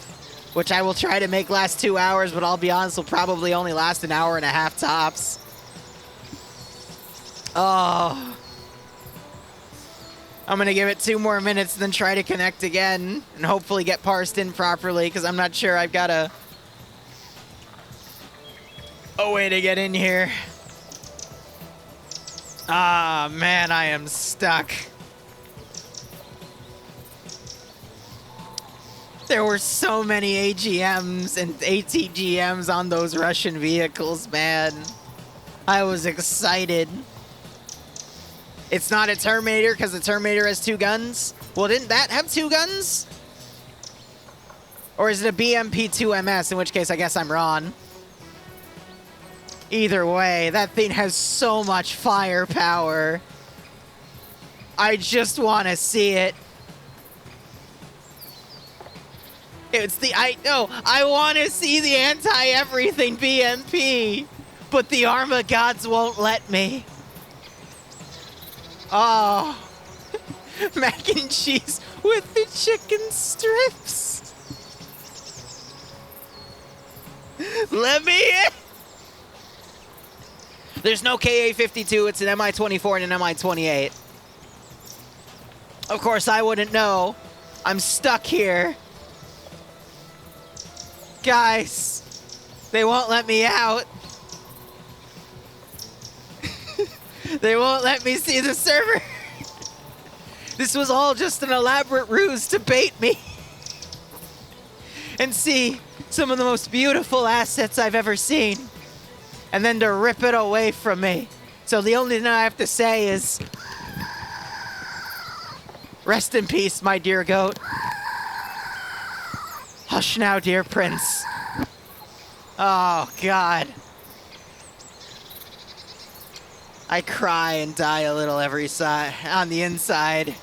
which I will try to make last 2 hours, but I'll be honest, will probably only last an hour and a half tops. Oh. I'm gonna give it 2 more minutes, then try to connect again, and hopefully get parsed in properly, because I'm not sure I've got a way to get in here. Ah, man, I am stuck. There were so many AGMs and ATGMs on those Russian vehicles, man. I was excited. It's not a Terminator because the Terminator has 2 guns? Well, didn't that have 2 guns? Or is it a BMP-2MS, in which case I guess I'm wrong. Either way, that thing has so much firepower. I just want to see it. I want to see the anti-everything BMP, but the Arma gods won't let me. Oh, mac and cheese with the chicken strips. Let me in. There's no KA-52, it's an MI-24 and an MI-28. Of course, I wouldn't know. I'm stuck here. Guys, they won't let me out. They won't let me see the server. This was all just an elaborate ruse to bait me and see some of the most beautiful assets I've ever seen, and then to rip it away from me. So the only thing I have to say is, rest in peace, my dear goat. Hush now, dear prince. Oh, God. I cry and die a little every side on the inside.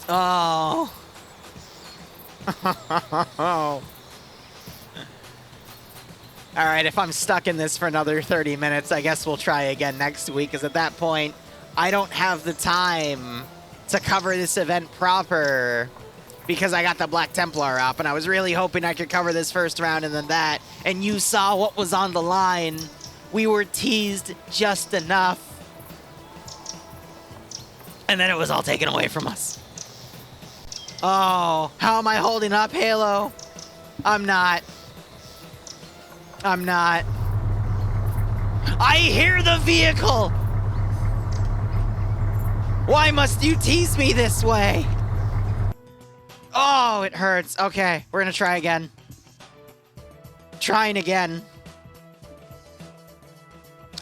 Oh. All right, if I'm stuck in this for another 30 minutes, I guess we'll try again next week, because at that point, I don't have the time to cover this event proper, because I got the Black Templar up, and I was really hoping I could cover this first round and then that, and you saw what was on the line. We were teased just enough, and then it was all taken away from us. Oh, how am I holding up, Halo? I'm not. I'm not. I hear the vehicle! Why must you tease me this way? Oh, it hurts. Okay, we're gonna try again. Trying again.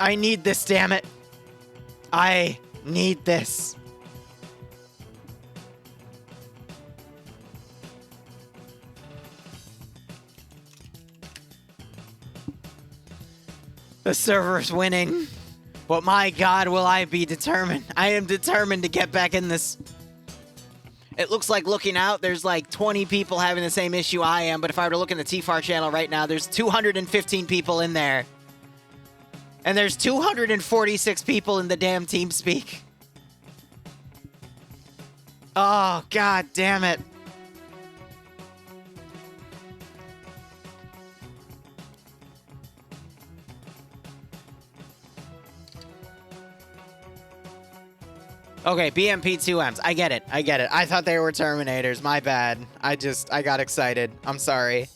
I need this, damn it. I need this. The server's winning, but my God, will I be determined. I am determined to get back in this. It looks like, looking out, there's like 20 people having the same issue I am, but if I were to look in the TFAR channel right now, there's 215 people in there. And there's 246 people in the damn TeamSpeak. Oh, God damn it. Okay, BMP-2Ms. I get it. I get it. I thought they were Terminators. My bad. I got excited. I'm sorry.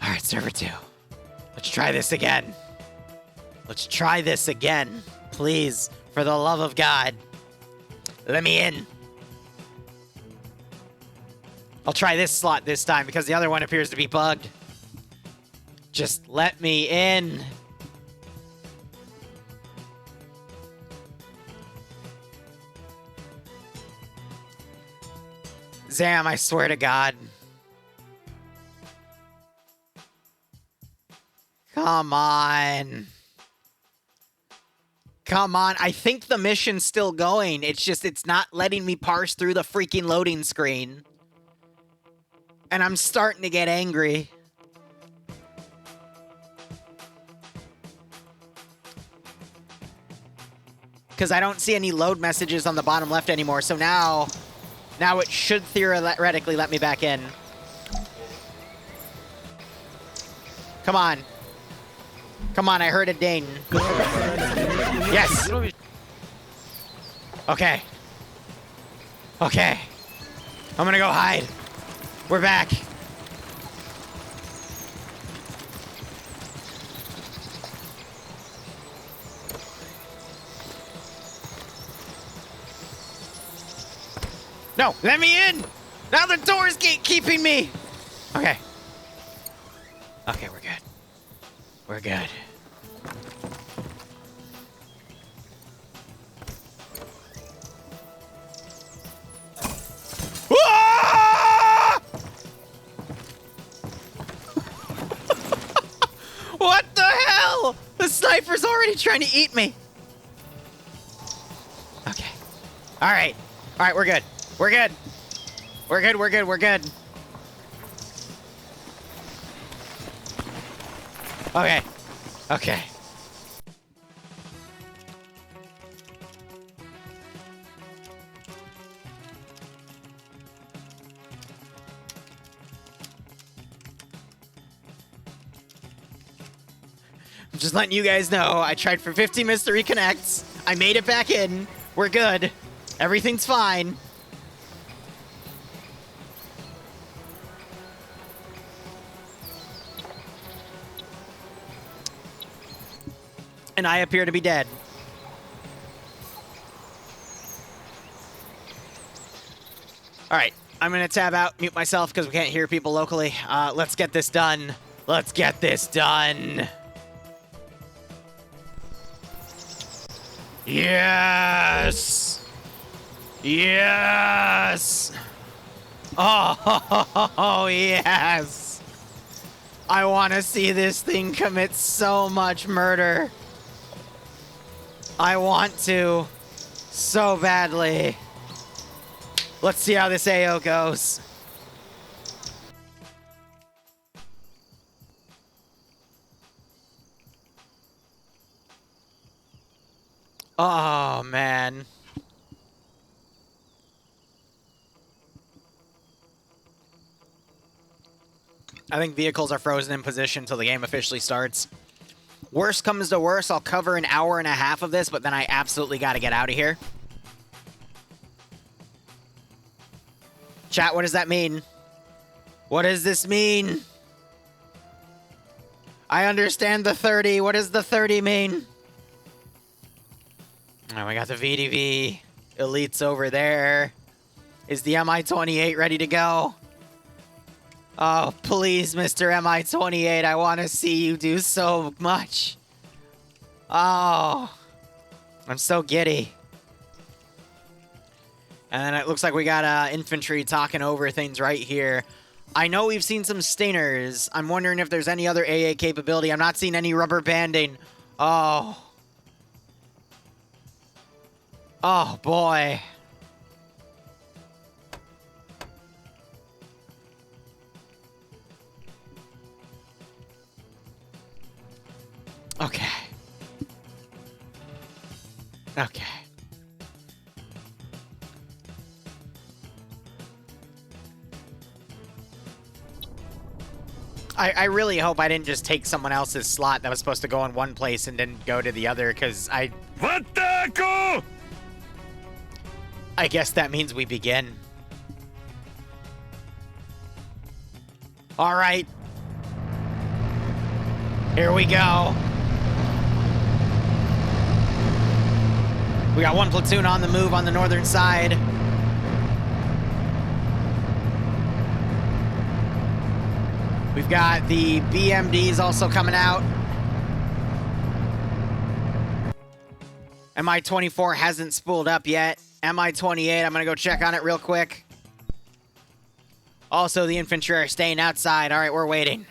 All right, server 2. Let's try this again. Let's try this again. Please, for the love of God. Let me in. I'll try this slot this time because the other one appears to be bugged. Just let me in. Zam, I swear to God. Come on. Come on. I think the mission's still going. It's just, it's not letting me parse through the freaking loading screen. And I'm starting to get angry. Because I don't see any load messages on the bottom left anymore. So now it should theoretically let me back in. Come on. Come on, I heard a ding. Yes! Okay. Okay. I'm gonna go hide. We're back. No, let me in! Now the door's keeping me! Okay. Okay, we're good. We're good. Ah! What the hell? The sniper's already trying to eat me. Okay. All right. All right, we're good. We're good. We're good, we're good, we're good. Okay. Okay. I'm just letting you guys know, I tried for 50 minutes to reconnect. I made it back in. We're good. Everything's fine. And I appear to be dead. All right, I'm gonna tab out, mute myself because we can't hear people locally. Let's get this done. Let's get this done. Yes! Yes! Oh, yes! I want to see this thing commit so much murder. I want to so badly. Let's see how this AO goes. Oh, man. I think vehicles are frozen in position until the game officially starts. Worst comes to worst, I'll cover an hour and a half of this, but then I absolutely got to get out of here. Chat, what does that mean? What does this mean? I understand the 30. What does the 30 mean? Oh, we got the VDV elites over there. Is the MI-28 ready to go? Oh, please, Mr. MI-28, I want to see you do so much. Oh, I'm so giddy. And then it looks like we got infantry talking over things right here. I know we've seen some stingers. I'm wondering if there's any other AA capability. I'm not seeing any rubber banding. Oh. Oh, boy. Okay. Okay. I really hope I didn't just take someone else's slot that was supposed to go in one place and didn't go to the other, because I guess that means we begin. All right. Here we go. We got one platoon on the move on the northern side. We've got the BMDs also coming out. MI-24 hasn't spooled up yet. MI-28, I'm going to go check on it real quick. Also, the infantry are staying outside. All right, we're waiting.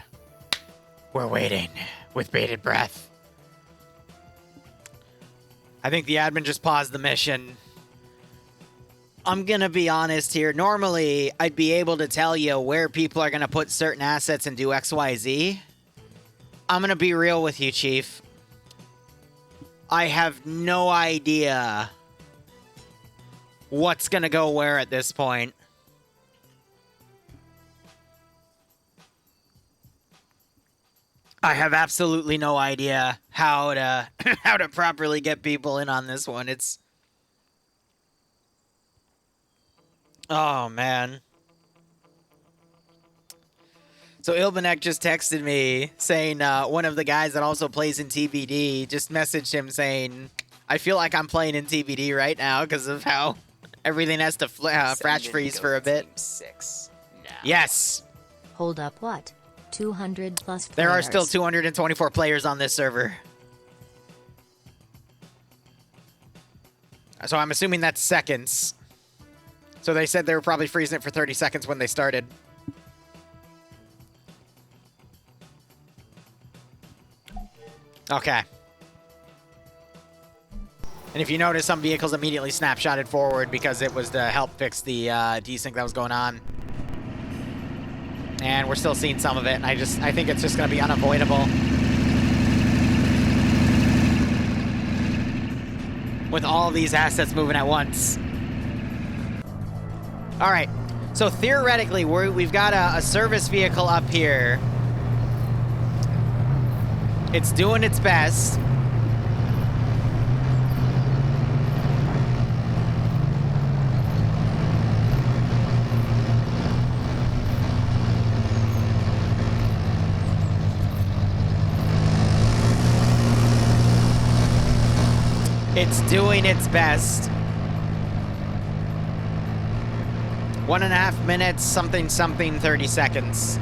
We're waiting with bated breath. I think the admin just paused the mission. I'm going to be honest here. Normally, I'd be able to tell you where people are going to put certain assets and do XYZ. I'm going to be real with you, Chief. I have no idea what's going to go where at this point. I have absolutely no idea how to how to properly get people in on this one. It's oh man. So Ilbanek just texted me saying one of the guys that also plays in TBD just messaged him saying, I feel like I'm playing in TBD right now because of how everything has to flash freeze for a bit. Team 6 now. Yes. Hold up, what? 200 plus players. There are still 224 players on this server. So I'm assuming that's seconds. So they said they were probably freezing it for 30 seconds when they started. Okay. And if you notice, some vehicles immediately snapshotted forward because it was to help fix the desync that was going on. And we're still seeing some of it, and I think it's just going to be unavoidable. With all of these assets moving at once. All right, so theoretically, we've got a service vehicle up here. It's doing its best. It's doing its best. 1.5 minutes, something, 30 seconds.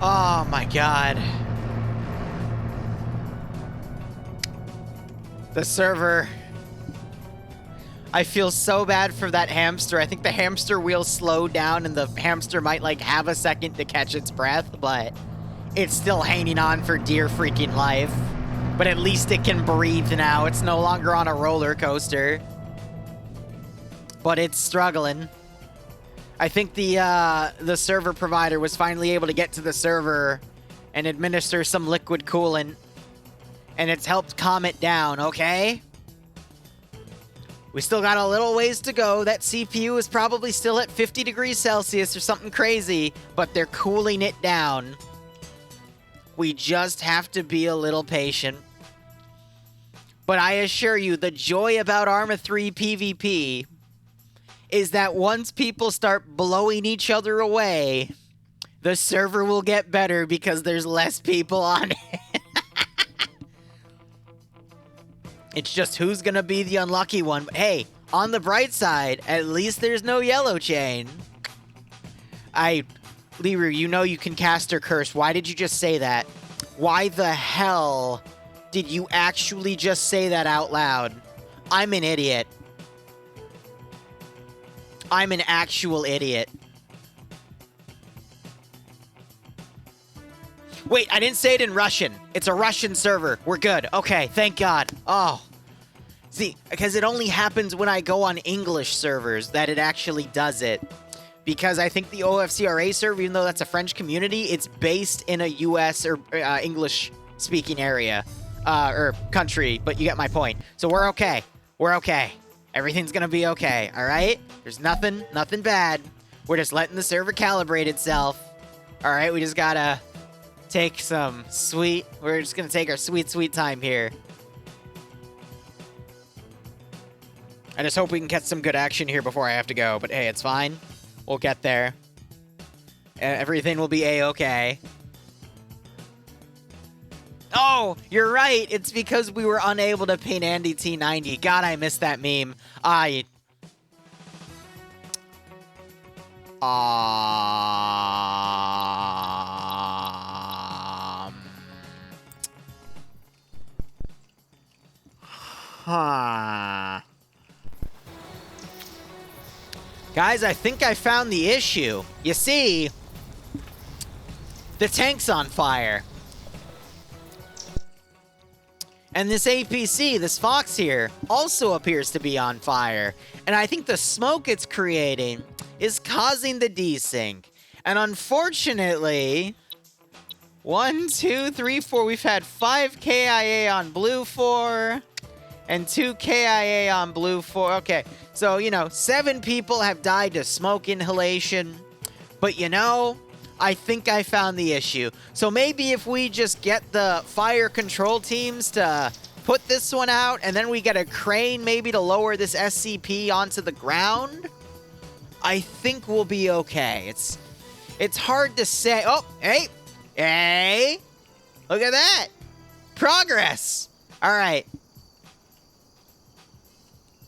Oh my god. The server. I feel so bad for that hamster. I think the hamster wheel slowed down and the hamster might like have a second to catch its breath, but it's still hanging on for dear freaking life. But at least it can breathe now. It's no longer on a roller coaster. But it's struggling. I think the server provider was finally able to get to the server and administer some liquid coolant. And it's helped calm it down, okay? We still got a little ways to go. That CPU is probably still at 50 degrees Celsius or something crazy, but they're cooling it down. We just have to be a little patient. But I assure you, the joy about Arma 3 PvP is that once people start blowing each other away, the server will get better because there's less people on it. It's just who's gonna be the unlucky one. But hey, on the bright side, at least there's no yellow chain. Liru, you know you can caster curse. Why did you just say that? Why the hell did you actually just say that out loud? I'm an idiot. I'm an actual idiot. Wait, I didn't say it in Russian. It's a Russian server. We're good. Okay, thank God. Oh. See, because it only happens when I go on English servers that it actually does it. Because I think the OFCRA server, even though that's a French community, it's based in a US or English-speaking area. Or country, but you get my point. So we're okay. We're okay. Everything's gonna be okay, alright? There's nothing bad. We're just letting the server calibrate itself. Alright, we just gotta take some sweet... We're just gonna take our sweet, sweet time here. I just hope we can get some good action here before I have to go, but hey, it's fine. We'll get there. Everything will be A-okay. Oh, you're right. It's because we were unable to pin Andy T90. God, I missed that meme. Guys, I think I found the issue. You see, the tank's on fire. And this APC, this Fox here, also appears to be on fire. And I think the smoke it's creating is causing the desync. And unfortunately, 1, 2, 3, 4, we've had 5 KIA on Blue 4. and 2 KIA on Blue 4. Okay, so, you know, 7 people have died to smoke inhalation. But, you know, I think I found the issue. So maybe if we just get the fire control teams to put this one out, and then we get a crane maybe to lower this SCP onto the ground, I think we'll be okay. It's hard to say. Oh, hey, hey, look at that. Progress. All right.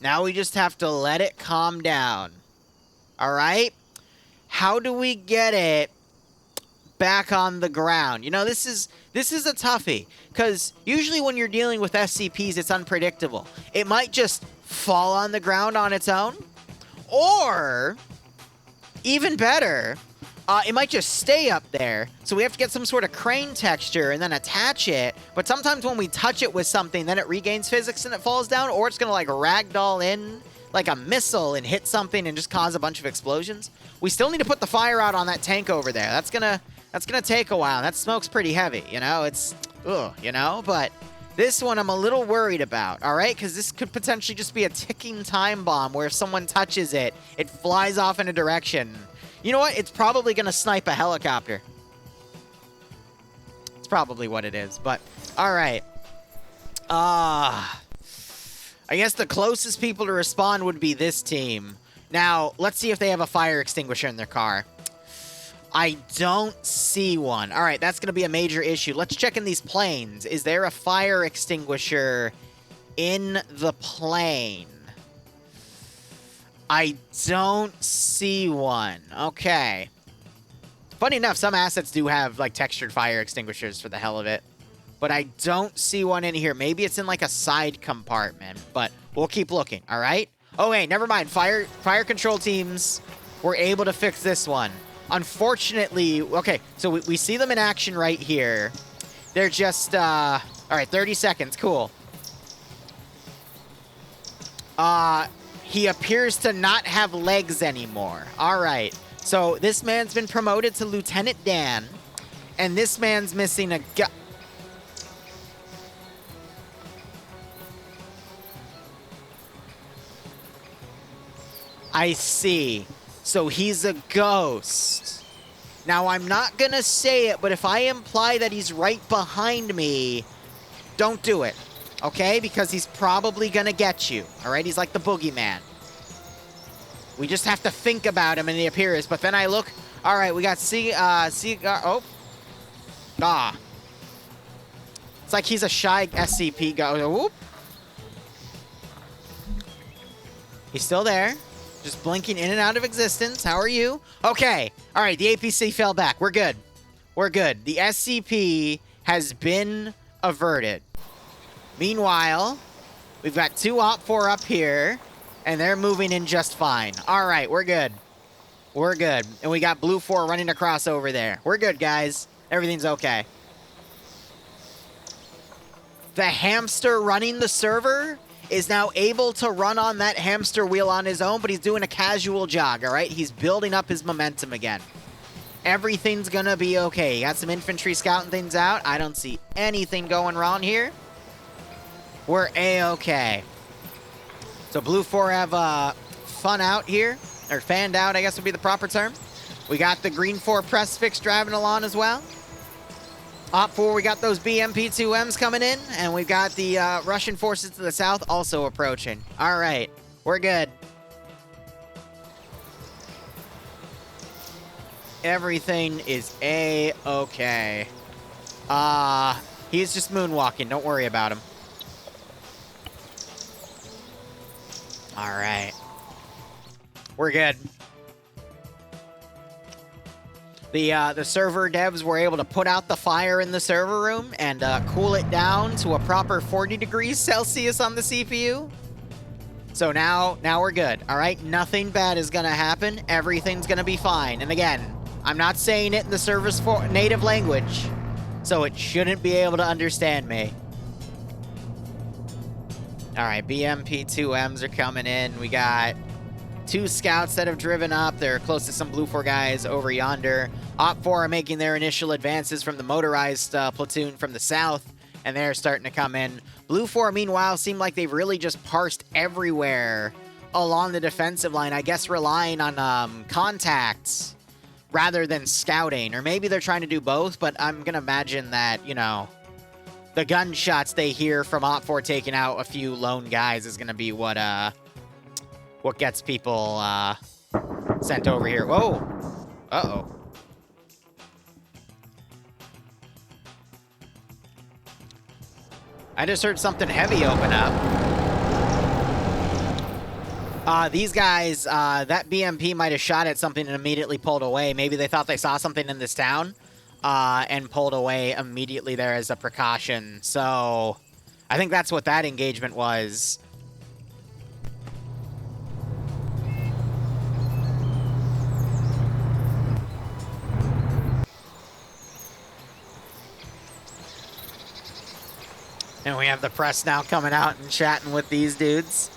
Now we just have to let it calm down. All right? How do we get it back on the ground? You know, this is a toughie, because usually when you're dealing with SCPs, it's unpredictable. It might just fall on the ground on its own, or even better, it might just stay up there. So we have to get some sort of crane texture and then attach it. But sometimes when we touch it with something, then it regains physics and it falls down, or it's gonna like ragdoll in like a missile and hit something and just cause a bunch of explosions. We still need to put the fire out on that tank over there. That's gonna take a while. That smoke's pretty heavy, you know? It's, ugh, you know? But this one I'm a little worried about, all right? Because this could potentially just be a ticking time bomb where if someone touches it, it flies off in a direction. You know what? It's probably gonna snipe a helicopter. It's probably what it is, but all right. I guess the closest people to respond would be this team. Now, let's see if they have a fire extinguisher in their car. I don't see one. All right, that's going to be a major issue. Let's check in these planes. Is there a fire extinguisher in the plane? I don't see one. Okay. Funny enough, some assets do have, like, textured fire extinguishers for the hell of it. But I don't see one in here. Maybe it's in, like, a side compartment. But we'll keep looking, all right? Oh, wait, never mind. Fire control teams were able to fix this one. Unfortunately, okay, so we see them in action right here. They're just, all right, 30 seconds, cool. He appears to not have legs anymore. All right, so this man's been promoted to Lieutenant Dan, and this man's missing a gut. I see. So he's a ghost. Now, I'm not gonna say it, but if I imply that he's right behind me, don't do it, okay? Because he's probably gonna get you, all right? He's like the boogeyman. We just have to think about him and he appears, but then I look, all right, we got oh. Ah. It's like he's a shy SCP guy. Whoop. He's still there. Just blinking in and out of existence. How are you? Okay. All right, the APC fell back. We're good. We're good. The SCP has been averted. Meanwhile, we've got 2 OPFOR up here, and they're moving in just fine. All right, we're good. We're good. And we got Blue 4 running across over there. We're good, guys. Everything's okay. The hamster running the server is now able to run on that hamster wheel on his own, but he's doing a casual jog, all right? He's building up his momentum again. Everything's gonna be okay. He got some infantry scouting things out. I don't see anything going wrong here. We're A-okay. So Blue 4 have fun out here, or fanned out, I guess would be the proper term. We got the Green 4 press fix driving along as well. Op 4, we got those BMP-2Ms coming in, and we've got the Russian forces to the south also approaching. All right, we're good. Everything is A-okay. He's just moonwalking. Don't worry about him. All right. We're good. The server devs were able to put out the fire in the server room and cool it down to a proper 40 degrees Celsius on the CPU. So now we're good, all right? Nothing bad is gonna happen. Everything's gonna be fine. And again, I'm not saying it in the server's native language, so it shouldn't be able to understand me. All right, BMP-2Ms are coming in. We got 2 scouts that have driven up. They're close to some Blue 4 guys over yonder. Op 4 are making their initial advances from the motorized platoon from the south. and they're starting to come in. Blue 4, meanwhile, seem like they've really just parsed everywhere along the defensive line, I guess relying on contacts rather than scouting. Or maybe they're trying to do both, but I'm going to imagine that, you know, the gunshots they hear from Op4 taking out a few lone guys is going to be what gets people sent over here. Whoa! Uh-oh. I just heard something heavy open up. These guys, that BMP might have shot at something and immediately pulled away. Maybe they thought they saw something in this town and pulled away immediately there as a precaution. So I think that's what that engagement was. And we have the press now coming out and chatting with these dudes.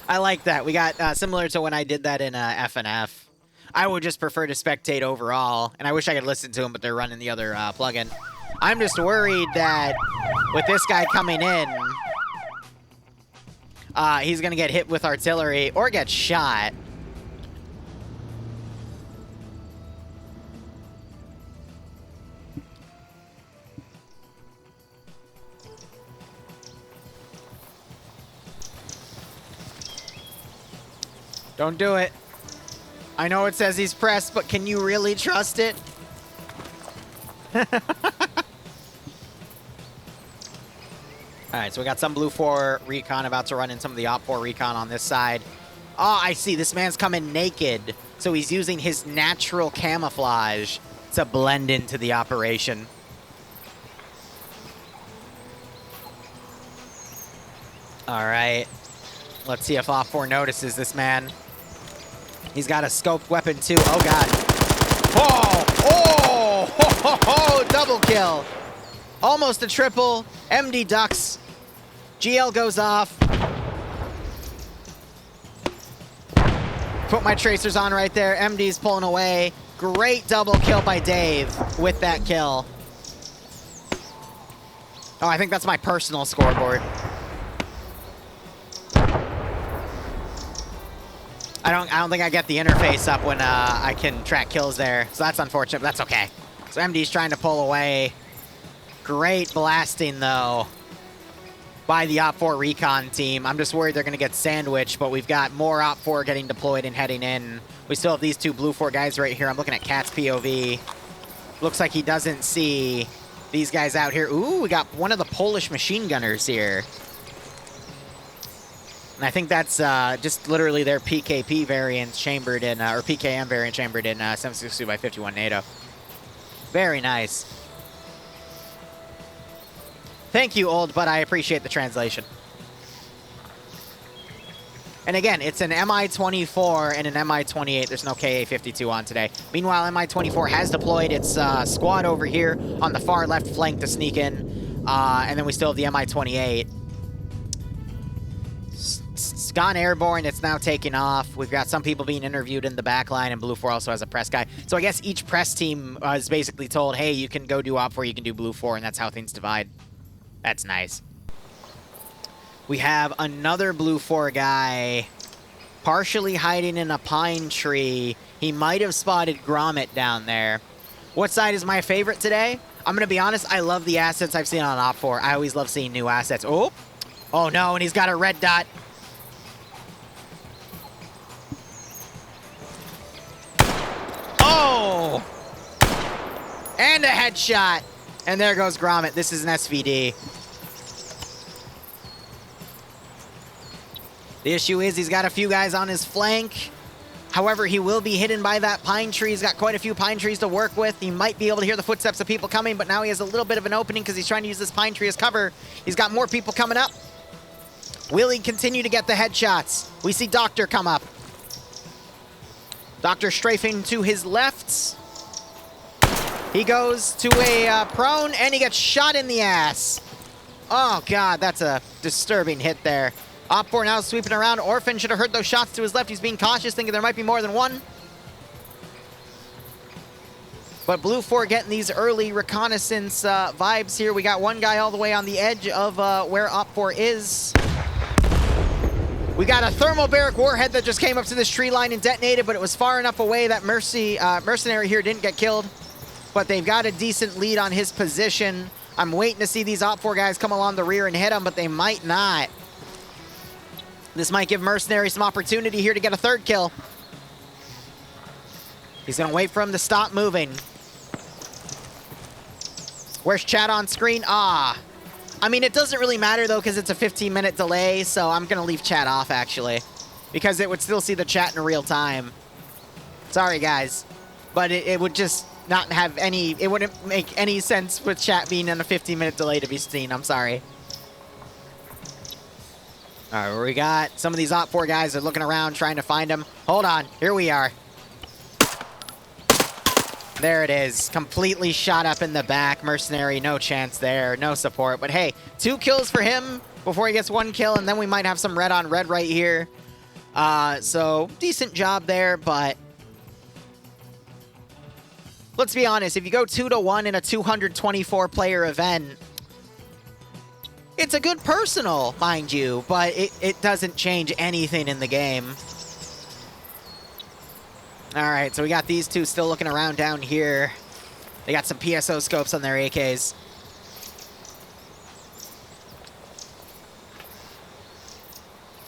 I like that. We got similar to when I did that in FNF. I would just prefer to spectate overall, and I wish I could listen to them, but they're running the other plugin. I'm just worried that with this guy coming in, he's going to get hit with artillery or get shot. Don't do it. I know it says he's pressed, but can you really trust it? Alright, so we got some Blue 4 recon about to run in some of the Op 4 recon on this side. Oh, I see. This man's coming naked. So he's using his natural camouflage to blend into the operation. Alright. Let's see if Op 4 notices this man. He's got a scoped weapon too. Oh, God. Oh! Oh! Ho, ho, ho! Double kill. Almost a triple. MD ducks. GL goes off. Put my tracers on right there. MD's pulling away. Great double kill by Dave with that kill. Oh, I think that's my personal scoreboard. I don't think I get the interface up when I can track kills there. So that's unfortunate, but that's okay. So MD's trying to pull away. Great blasting, though, by the Op 4 recon team. I'm just worried they're going to get sandwiched, but we've got more Op 4 getting deployed and heading in. We still have these two Blue 4 guys right here. I'm looking at Cat's POV. Looks like he doesn't see these guys out here. Ooh, we got one of the Polish machine gunners here. And I think that's just literally their PKP variant chambered in, or PKM variant chambered in 762 by 51 NATO. Very nice. Thank you, old, but I appreciate the translation. And again, it's an MI-24 and an MI-28. There's no KA-52 on today. Meanwhile, MI-24 has deployed its squad over here on the far left flank to sneak in. And then we still have the MI-28. It's gone airborne. It's now taking off. We've got some people being interviewed in the back line, and Blue 4 also has a press guy. So I guess each press team is basically told, hey, you can go do Op 4, you can do Blue 4, and that's how things divide. That's nice. We have another Blue 4 guy partially hiding in a pine tree. He might have spotted Gromit down there. What side is my favorite today? I'm going to be honest, I love the assets I've seen on Op 4. I always love seeing new assets. Oh! Oh no, and he's got a red dot. Oh! And a headshot. And there goes Gromit. This is an SVD. The issue is he's got a few guys on his flank. However, he will be hidden by that pine tree. He's got quite a few pine trees to work with. He might be able to hear the footsteps of people coming, but now he has a little bit of an opening because he's trying to use this pine tree as cover. He's got more people coming up. Will he continue to get the headshots? We see Doctor come up. Doctor strafing to his left. He goes to a prone, and he gets shot in the ass. Oh, God, that's a disturbing hit there. Op 4 now sweeping around. Orphan should have heard those shots to his left. He's being cautious, thinking there might be more than one. But Blue 4 getting these early reconnaissance vibes here. We got one guy all the way on the edge of where Op 4 is. We got a thermobaric warhead that just came up to this tree line and detonated, but it was far enough away that Mercenary here didn't get killed. But they've got a decent lead on his position. I'm waiting to see these Op 4 guys come along the rear and hit him, but they might not. This might give Mercenary some opportunity here to get a third kill. He's going to wait for him to stop moving. Where's chat on screen? Ah. I mean, it doesn't really matter, though, because it's a 15-minute delay, so I'm going to leave chat off, actually. Because it would still see the chat in real time. Sorry, guys. But it would just not have any... It wouldn't make any sense with chat being in a 15-minute delay to be seen. I'm sorry. All right, we got some of these Op 4 guys are looking around, trying to find him. Hold on. Here we are. There it is. Completely shot up in the back. Mercenary, no chance there. No support. But hey, 2 kills for him before he gets 1 kill, and then we might have some red on red right here. So, decent job there, but... Let's be honest, if you go 2-1 in a 224-player event, it's a good personal, mind you, but it doesn't change anything in the game. All right, so we got these two still looking around down here. They got some PSO scopes on their AKs.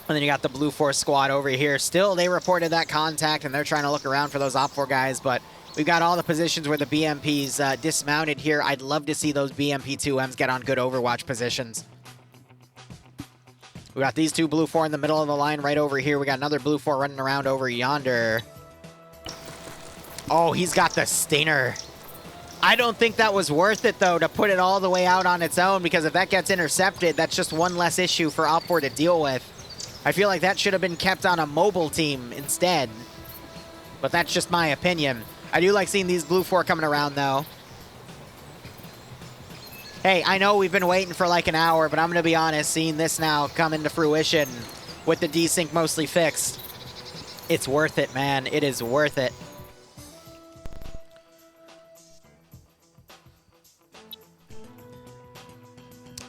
And then you got the Blue Force squad over here. Still, they reported that contact, and they're trying to look around for those Op 4 guys, but we've got all the positions where the BMPs dismounted here. I'd love to see those BMP-2Ms get on good Overwatch positions. We got these two Blue 4 in the middle of the line right over here. We got another Blue 4 running around over yonder. Oh, he's got the Stinger. I don't think that was worth it, though, to put it all the way out on its own, because if that gets intercepted, that's just one less issue for Op 4 to deal with. I feel like that should have been kept on a mobile team instead. But that's just my opinion. I do like seeing these Blue 4 coming around, though. Hey, I know we've been waiting for like an hour, but I'm going to be honest, seeing this now come into fruition with the desync mostly fixed, it's worth it, man. It is worth it.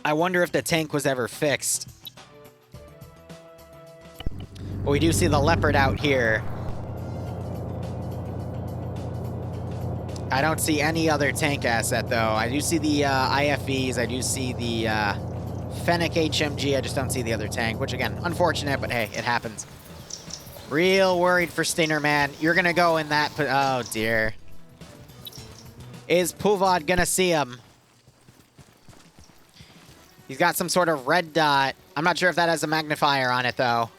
I wonder if the tank was ever fixed. Well, we do see the Leopard out here. I don't see any other tank asset, though. I do see the IFVs. I do see the Fennec HMG. I just don't see the other tank, which, again, unfortunate, but hey, it happens. Real worried for Stinger, man. You're going to go in that... Oh, dear. Is VOD going to see him? He's got some sort of red dot. I'm not sure if that has a magnifier on it, though.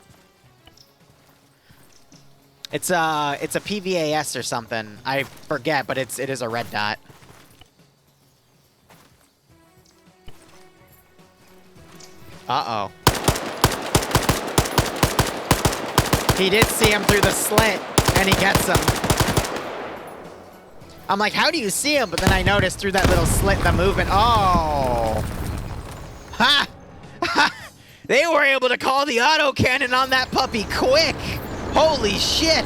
It's a PVAS or something. I forget, but it is a red dot. Uh-oh. He did see him through the slit, and he gets him. I'm like, how do you see him? But then I noticed through that little slit, the movement. Oh. Ha! They were able to call the autocannon on that puppy quick. Holy shit!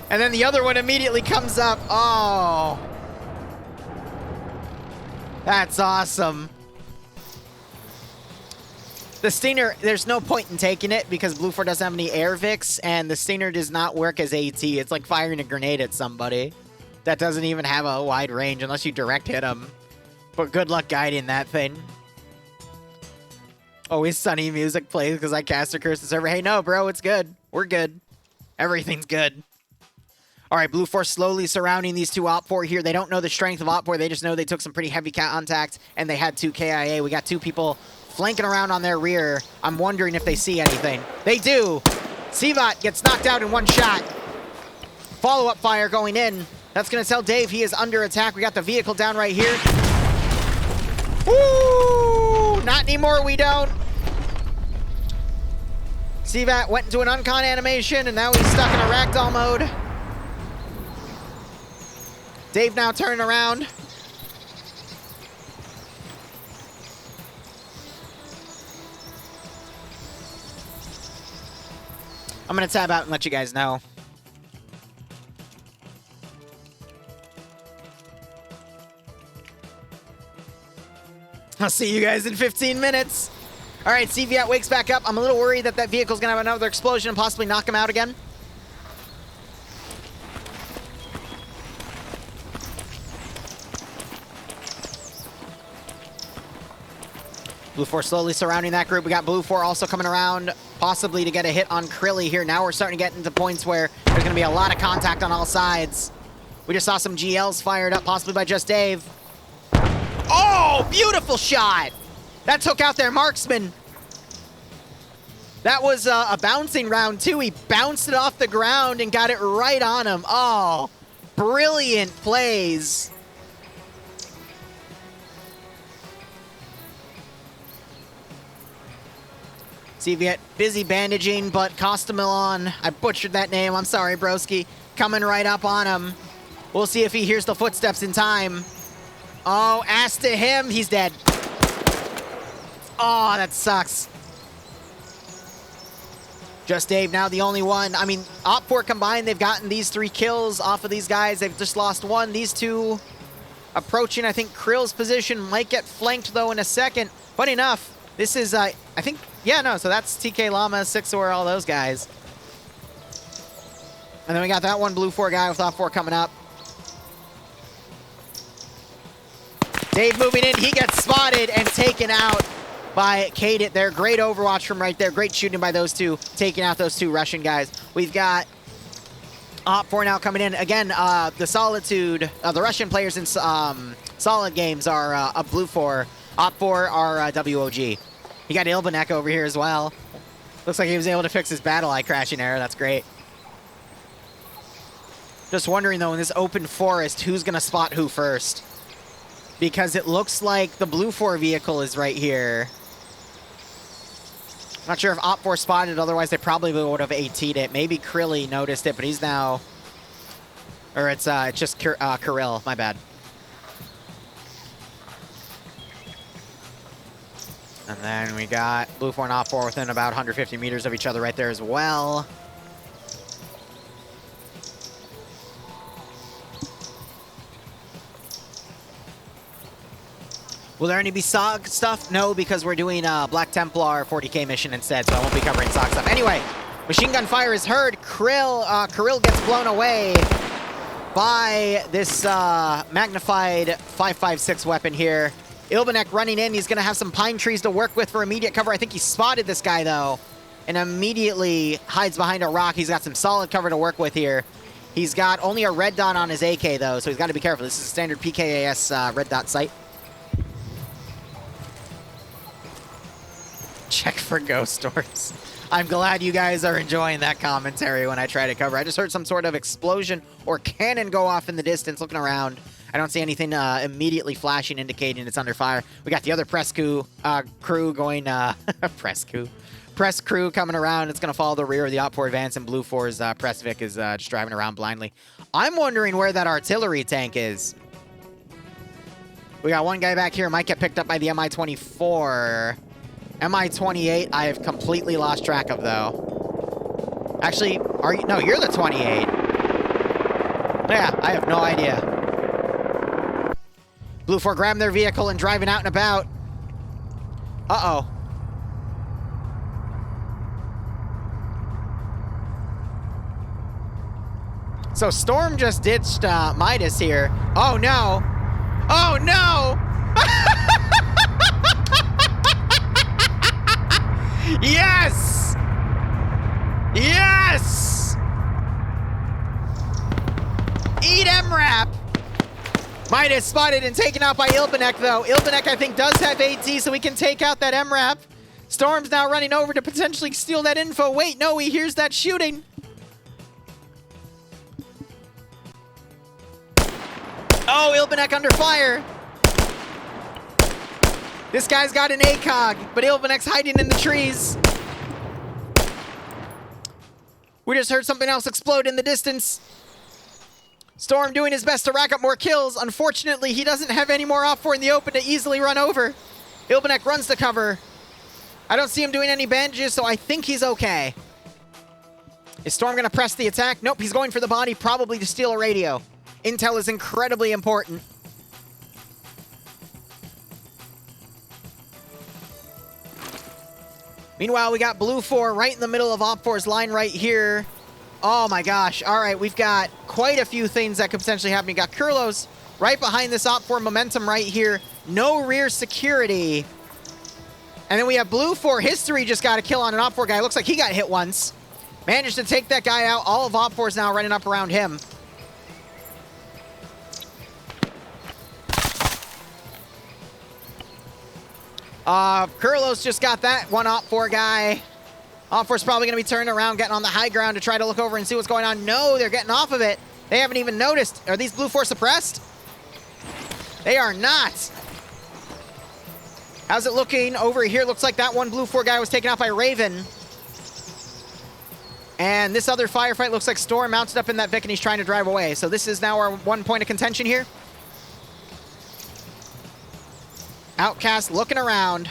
And then the other one immediately comes up. Oh. That's awesome. The Stinger, there's no point in taking it because Blue 4 doesn't have any air Vics, and the Stinger does not work as AT. It's like firing a grenade at somebody that doesn't even have a wide range unless you direct hit them. But good luck guiding that thing. Always sunny music plays because I caster curse the server. Hey, no, bro, it's good. We're good. Everything's good. All right, Blue 4 slowly surrounding these two Op 4 here. They don't know the strength of Op 4. They just know they took some pretty heavy contact, and they had 2 KIA. We got 2 people flanking around on their rear. I'm wondering if they see anything. They do. Cvot gets knocked out in 1 shot. Follow-up fire going in. That's going to tell Dave he is under attack. We got the vehicle down right here. Woo! Not anymore, we don't. Cvat went into an uncon animation, and now he's stuck in a ragdoll mode. Dave now turning around. I'm going to tab out and let you guys know. I'll see you guys in 15 minutes. All right, CVAT wakes back up. I'm a little worried that that vehicle's going to have another explosion and possibly knock him out again. Blue 4 slowly surrounding that group. We got Blue 4 also coming around, possibly to get a hit on Krilly here. Now we're starting to get into points where there's going to be a lot of contact on all sides. We just saw some GLs fired up, possibly by Just Dave. Oh, beautiful shot! That took out their marksman. That was a bouncing round, too. He bounced it off the ground and got it right on him. Oh, brilliant plays. CVAT busy bandaging, but Costamilon, I butchered that name. I'm sorry, broski. Coming right up on him. We'll see if he hears the footsteps in time. Oh, ass to him. He's dead. Oh, that sucks. Just Dave now the only one. I mean, Op4 combined, they've gotten these 3 kills off of these guys. They've just lost 1. These 2 approaching. I think Krill's position might get flanked, though, in a second. Funny enough, this is, I think, yeah, no, so that's TK Llama, Sixor, all those guys. And then we got that one Blue 4 guy with Op4 coming up. Dave moving in, he gets spotted and taken out by Kadit there. Great overwatch from right there. Great shooting by those two, taking out those 2 Russian guys. We've got Op4 now coming in. Again, the Solitude, the Russian players in Solid games are a Blue 4. Op4 are WOG. He got Ilbanek over here as well. Looks like he was able to fix his battle eye crashing error. That's great. Just wondering, though, in this open forest, who's going to spot who first? Because it looks like the Blue 4 vehicle is right here. Not sure if Op4 spotted it, otherwise they probably would have AT'd it. Maybe Krilly noticed it, but he's now... Or it's just Kirill, my bad. And then we got Blue 4 and Op4 within about 150 meters of each other right there as well. Will there any be SOG stuff? No, because we're doing Black Templar 40k mission instead, so I won't be covering SOG stuff. Anyway, machine gun fire is heard. Kirill gets blown away by this magnified 5.56 weapon here. Ilbanek running in. He's going to have some pine trees to work with for immediate cover. I think he spotted this guy, though, and immediately hides behind a rock. He's got some solid cover to work with here. He's got only a red dot on his AK, though, so he's got to be careful. This is a standard PKAS red dot sight. Check for ghost doors. I'm glad you guys are enjoying that commentary when I try to cover. I just heard some sort of explosion or cannon go off in the distance. Looking around, I don't see anything immediately flashing indicating it's under fire. We got the other press crew going, press crew coming around. It's going to follow the rear of the Op4 advance, and Blue 4's press Vic is just driving around blindly. I'm wondering where that artillery tank is. We got one guy back here, might get picked up by the Mi-24. Mi-28, I have completely lost track of, though. Actually, are you? No, you're the 28. Yeah, I have no idea. Blue 4 grabbing their vehicle and driving out and about. Uh-oh. So Storm just ditched Midas here. Oh, no. Oh, no! Yes! Yes! Eat MRAP! Midas spotted and taken out by Ilbanek, though. Ilbanek, I think, does have AT, so we can take out that MRAP. Storm's now running over to potentially steal that info. Wait, no, he hears that shooting. Oh, Ilbanek under fire. This guy's got an ACOG, but Ilbanek's hiding in the trees. We just heard something else explode in the distance. Storm doing his best to rack up more kills. Unfortunately, he doesn't have any more Op4 in the open to easily run over. Ilbanek runs to cover. I don't see him doing any bandages, so I think he's okay. Is Storm going to press the attack? Nope, he's going for the body, probably to steal a radio. Intel is incredibly important. Meanwhile, we got Blue 4 right in the middle of Op 4's line right here. Oh my gosh. All right, we've got quite a few things that could potentially happen. We got Kurlos right behind this Op 4 momentum right here. No rear security. And then we have Blue 4. History just got a kill on an Op 4 guy. Looks like he got hit once. Managed to take that guy out. All of Op 4 is now running up around him. Kurlos just got that one Op 4 guy. Op 4's probably going to be turning around, getting on the high ground to try to look over and see what's going on. No, they're getting off of it. They haven't even noticed. Are these Blue 4 suppressed? They are not. How's it looking over here? Looks like that one Blue 4 guy was taken out by Raven. And this other firefight looks like Storm mounted up in that Vic and he's trying to drive away. So this is now our 1 point of contention here. Outcast looking around.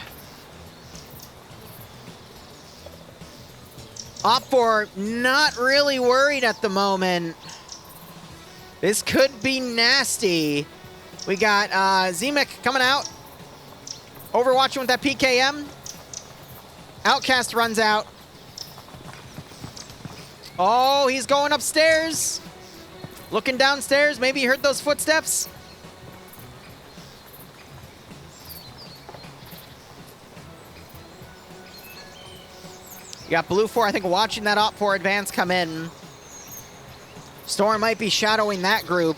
Op 4 not really worried at the moment. This could be nasty. We got Zemek coming out. Overwatching with that PKM. Outcast runs out. Oh, he's going upstairs. Looking downstairs. Maybe he heard those footsteps. You got Blue 4, I think, watching that Op 4 advance come in. Storm might be shadowing that group.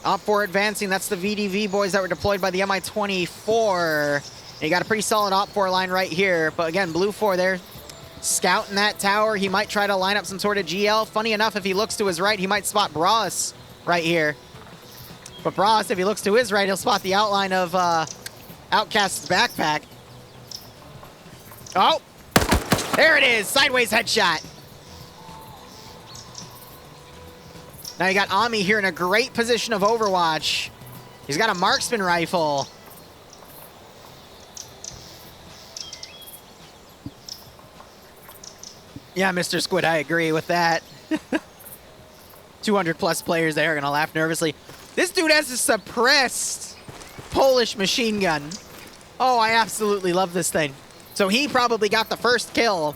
Op 4 advancing, that's the VDV boys that were deployed by the Mi-24. And you got a pretty solid Op 4 line right here. But again, Blue 4 there, scouting that tower. He might try to line up some sort of GL. Funny enough, if he looks to his right, he might spot Bras right here. But Bras, if he looks to his right, he'll spot the outline of Outcast's backpack. Oh, there it is. Sideways headshot. Now you got Ami here in a great position of Overwatch. He's got a marksman rifle. Yeah, Mr. Squid, I agree with that. 200 plus players there are going to laugh nervously. This dude has a suppressed Polish machine gun. Oh, I absolutely love this thing. So he probably got the first kill.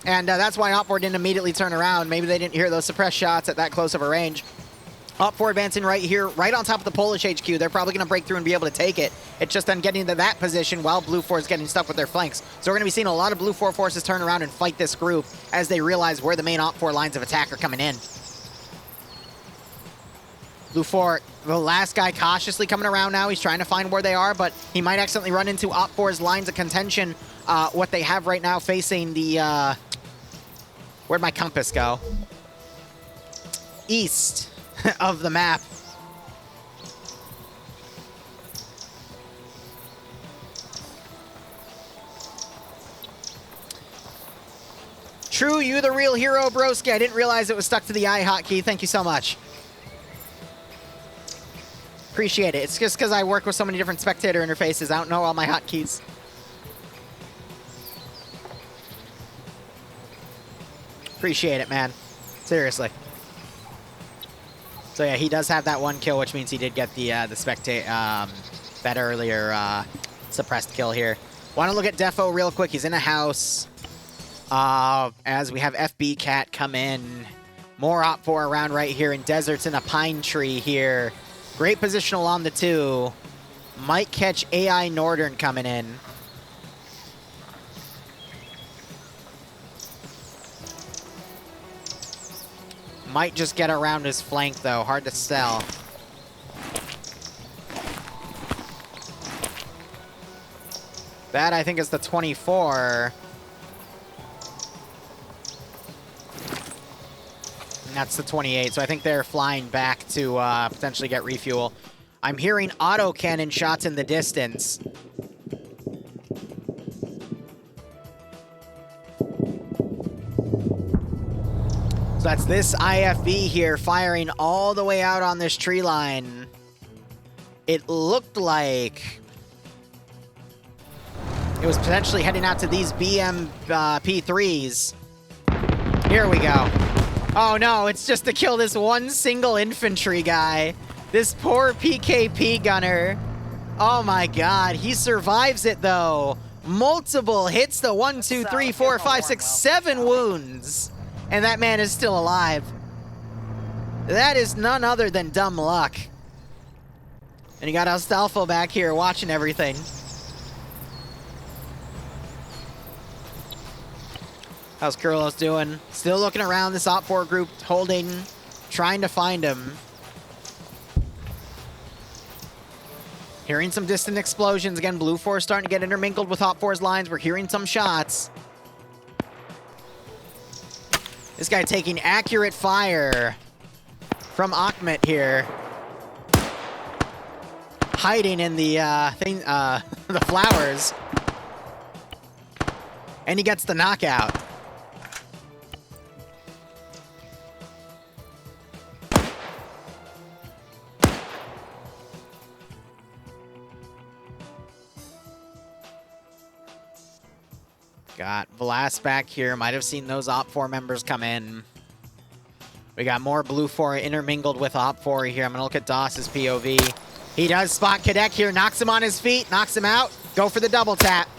And that's why Op 4 didn't immediately turn around. Maybe they didn't hear those suppressed shots at that close of a range. Op 4 advancing right here, right on top of the Polish HQ. They're probably going to break through and be able to take it. It's just them getting into that position while Blue 4 is getting stuck with their flanks. So we're going to be seeing a lot of Blue 4 forces turn around and fight this group as they realize where the main Op 4 lines of attack are coming in. Blue 4, the last guy cautiously coming around now. He's trying to find where they are, but he might accidentally run into Op 4's lines of contention. What they have right now facing the... where'd my compass go? East of the map. True, you the real hero, broski. I didn't realize it was stuck to the I hotkey. Thank you so much. Appreciate it. It's just because I work with so many different spectator interfaces. I don't know all my hotkeys. Appreciate it, man. Seriously. So yeah, he does have that one kill, which means he did get the that earlier suppressed kill here. Want to look at Defo real quick. He's in a house. As we have FB Cat come in. More Op 4 around right here in Deserts in a pine tree here. Great positional on the 2. Might catch AI Northern coming in. Might just get around his flank, though. Hard to tell. That, I think, is the 24. And that's the 28. So I think they're flying back to potentially get refuel. I'm hearing autocannon shots in the distance. So that's this IFV here firing all the way out on this tree line. It looked like it It was potentially heading out to these P3s. Here we go. Oh no, it's just to kill this one single infantry guy. This poor PKP gunner. Oh my god, he survives it though. Multiple hits, the 1, 2, 3, 4, 5, 6, 7 wounds. And that man is still alive. That is none other than dumb luck. And you got Astolfo back here watching everything. How's Kurlos doing? Still looking around this Op 4 group, holding, trying to find him. Hearing some distant explosions. Again, Blue 4 starting to get intermingled with Op 4's lines. We're hearing some shots. This guy taking accurate fire from Akhmet here. Hiding in the the flowers. And he gets the knockout. Got Vlas back here. Might have seen those Op 4 members come in. We got more Blue 4 intermingled with Op 4 here. I'm going to look at DOS's POV. He does spot Kadek here. Knocks him on his feet. Knocks him out. Go for the double tap.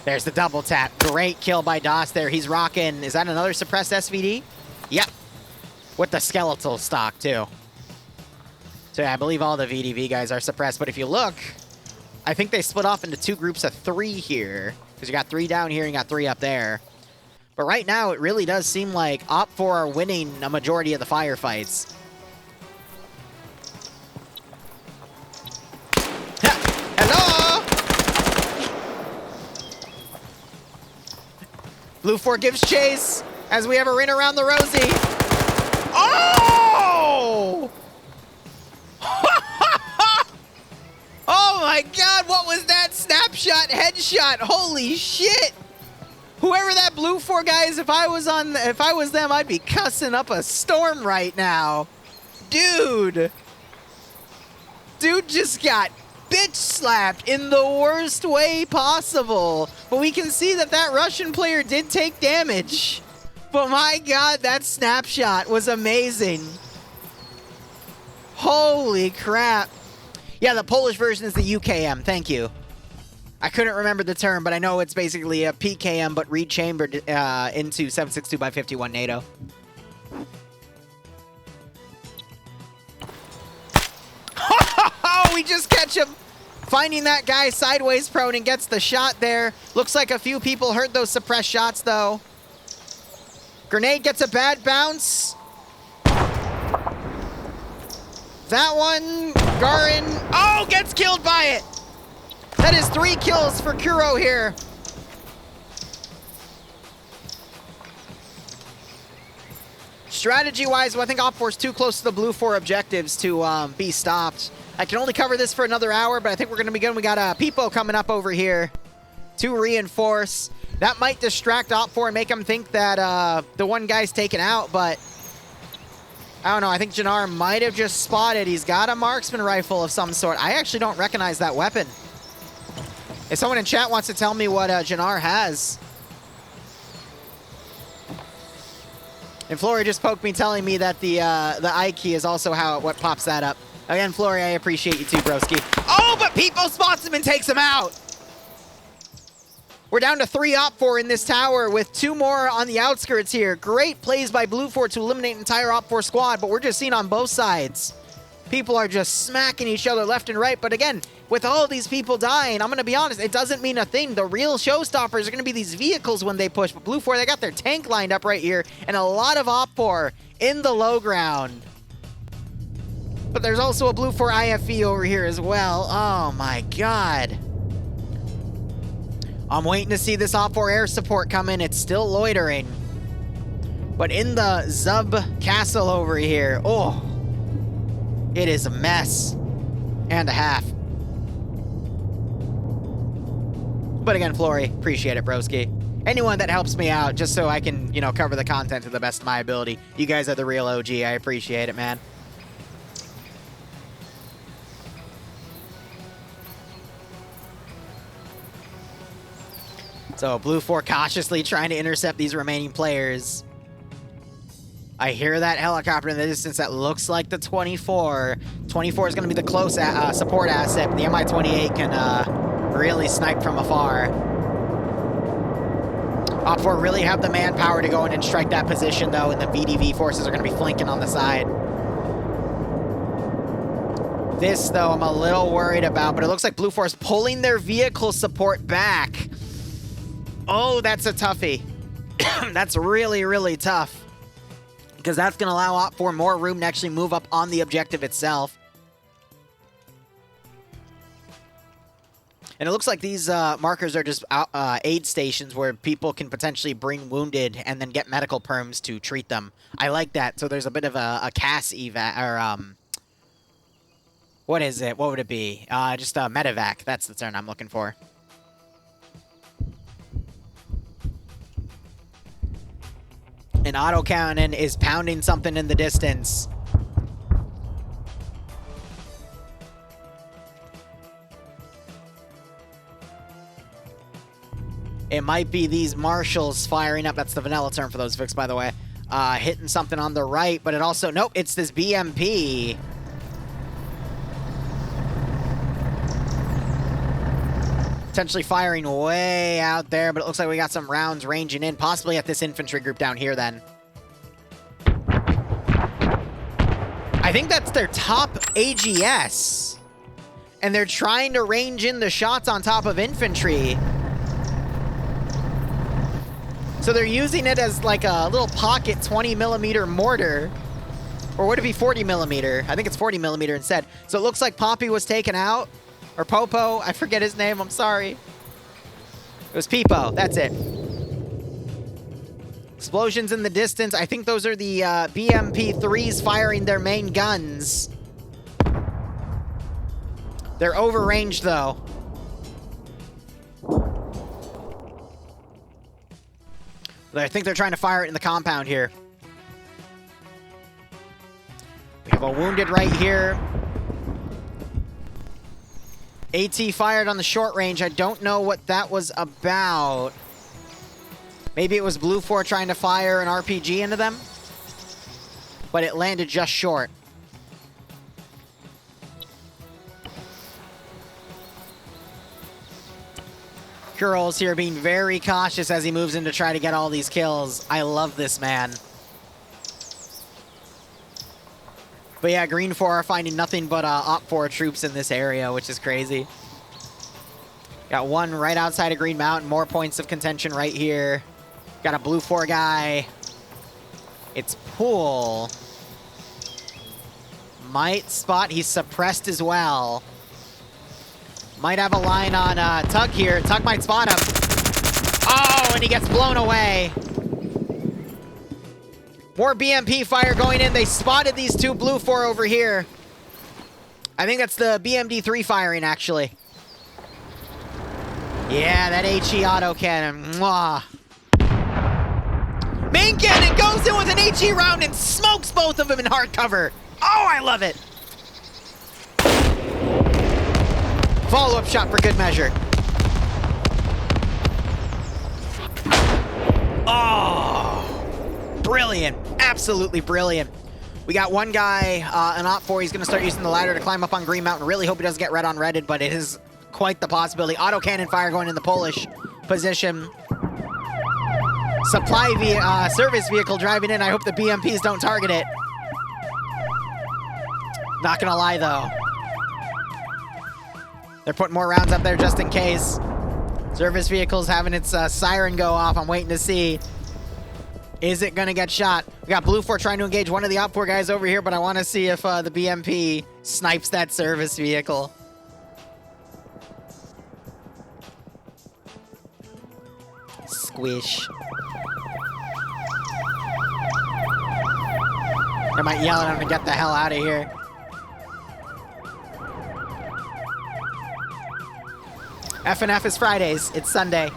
There's the double tap. Great kill by DOS there. He's rocking. Is that another suppressed SVD? Yep. With the skeletal stock, too. So yeah, I believe all the VDV guys are suppressed. But if you look, I think they split off into 2 groups of 3 here. Because you got 3 down here and you got 3 up there. But right now, it really does seem like Op 4 are winning a majority of the firefights. Hello! Blue 4 gives chase as we have a ring around the rosy. Oh! Oh my god, what was that snapshot headshot? Holy shit! Whoever that Blue 4 guy is, if I was them, I'd be cussing up a storm right now. Dude! Dude just got bitch slapped in the worst way possible. But we can see that that Russian player did take damage. But my god, that snapshot was amazing. Holy crap. Yeah, the Polish version is the UKM. Thank you. I couldn't remember the term, but I know it's basically a PKM, but rechambered into 7.62x51 NATO. Oh, we just catch him. Finding that guy sideways prone and gets the shot there. Looks like a few people heard those suppressed shots, though. Grenade gets a bad bounce. That one, Garin, oh, gets killed by it. That is 3 kills for Kuro here. Strategy-wise, well, I think Op 4's too close to the Blue 4 objectives to be stopped. I can only cover this for another hour, but I think we're going to be good. We got Peepo coming up over here to reinforce. That might distract Op 4 and make him think that the one guy's taken out, but I don't know. I think Jannar might have just spotted. He's got a marksman rifle of some sort. I actually don't recognize that weapon. If someone in chat wants to tell me what Jannar has. And Flory just poked me telling me that the I key is also what pops that up. Again, Flory, I appreciate you too, broski. Oh, but Peepo spots him and takes him out. We're down to 3 Op 4 in this tower with 2 more on the outskirts here. Great plays by Blue 4 to eliminate an entire Op 4 squad, but we're just seeing on both sides. People are just smacking each other left and right. But again, with all these people dying, I'm going to be honest, it doesn't mean a thing. The real showstoppers are going to be these vehicles when they push. But Blue 4, they got their tank lined up right here, and a lot of Op 4 in the low ground. But there's also a Blue 4 IFV over here as well. Oh my god. I'm waiting to see this Op 4 air support come in. It's still loitering. But in the Zub castle over here, oh, it is a mess and a half. But again, Flory, appreciate it, broski. Anyone that helps me out just so I can, you know, cover the content to the best of my ability. You guys are the real OG. I appreciate it, man. So Blue 4 cautiously trying to intercept these remaining players. I hear that helicopter in the distance. That looks like the 24. 24 is going to be the close support asset. The Mi-28 can really snipe from afar. Op4 really have the manpower to go in and strike that position, though, and the VDV forces are going to be flanking on the side. This, though, I'm a little worried about, but it looks like Blue 4 is pulling their vehicle support back. Oh, that's a toughie. That's really, really tough. Because that's going to allow Op4 more room to actually move up on the objective itself. And it looks like these markers are just aid stations where people can potentially bring wounded and then get medical perms to treat them. I like that. So there's a bit of a CAS evac, or what is it? What would it be? Just a medevac. That's the term I'm looking for. And autocannon is pounding something in the distance. It might be these marshals firing up. That's the vanilla term for those fixed, by the way. Hitting something on the right, but it also... Nope, it's this BMP. Potentially firing way out there, but it looks like we got some rounds ranging in, possibly at this infantry group down here then. I think that's their top AGS. And they're trying to range in the shots on top of infantry. So they're using it as like a little pocket 20mm mortar. Or would it be 40mm? I think it's 40mm instead. So it looks like Poppy was taken out. Or Popo, I forget his name, I'm sorry. It was Peepo, that's it. Explosions in the distance. I think those are the BMP-3s firing their main guns. They're overranged, though. I think they're trying to fire it in the compound here. We have a wounded right here. AT fired on the short range. I don't know what that was about. Maybe it was Blue 4 trying to fire an RPG into them. But it landed just short. Kurol's here being very cautious as he moves in to try to get all these kills. I love this man. But yeah, Green 4 are finding nothing but Op 4 troops in this area, which is crazy. Got one right outside of Green Mountain. More points of contention right here. Got a Blue 4 guy. It's Pool. Might spot. He's suppressed as well. Might have a line on Tug here. Tug might spot him. Oh, and he gets blown away. More BMP fire going in. They spotted these two Blue 4 over here. I think that's the BMD-3 firing, actually. Yeah, that HE autocannon. Mwah. Main cannon goes in with an HE round and smokes both of them in hard cover. Oh, I love it. Follow-up shot for good measure. Oh, brilliant. Absolutely brilliant. We got one guy, an Op 4. He's going to start using the ladder to climb up on Green Mountain. Really hope he doesn't get red on redded, but it is quite the possibility. Autocannon fire going in the Polish position. Supply service vehicle driving in. I hope the BMPs don't target it. Not going to lie, though. They're putting more rounds up there just in case. Service vehicle's having its siren go off. I'm waiting to see. Is it going to get shot? We got Blue 4 trying to engage one of the Op 4 guys over here, but I want to see if the BMP snipes that service vehicle. Squish. I might yell at him to get the hell out of here. F&F is Fridays. It's Sunday.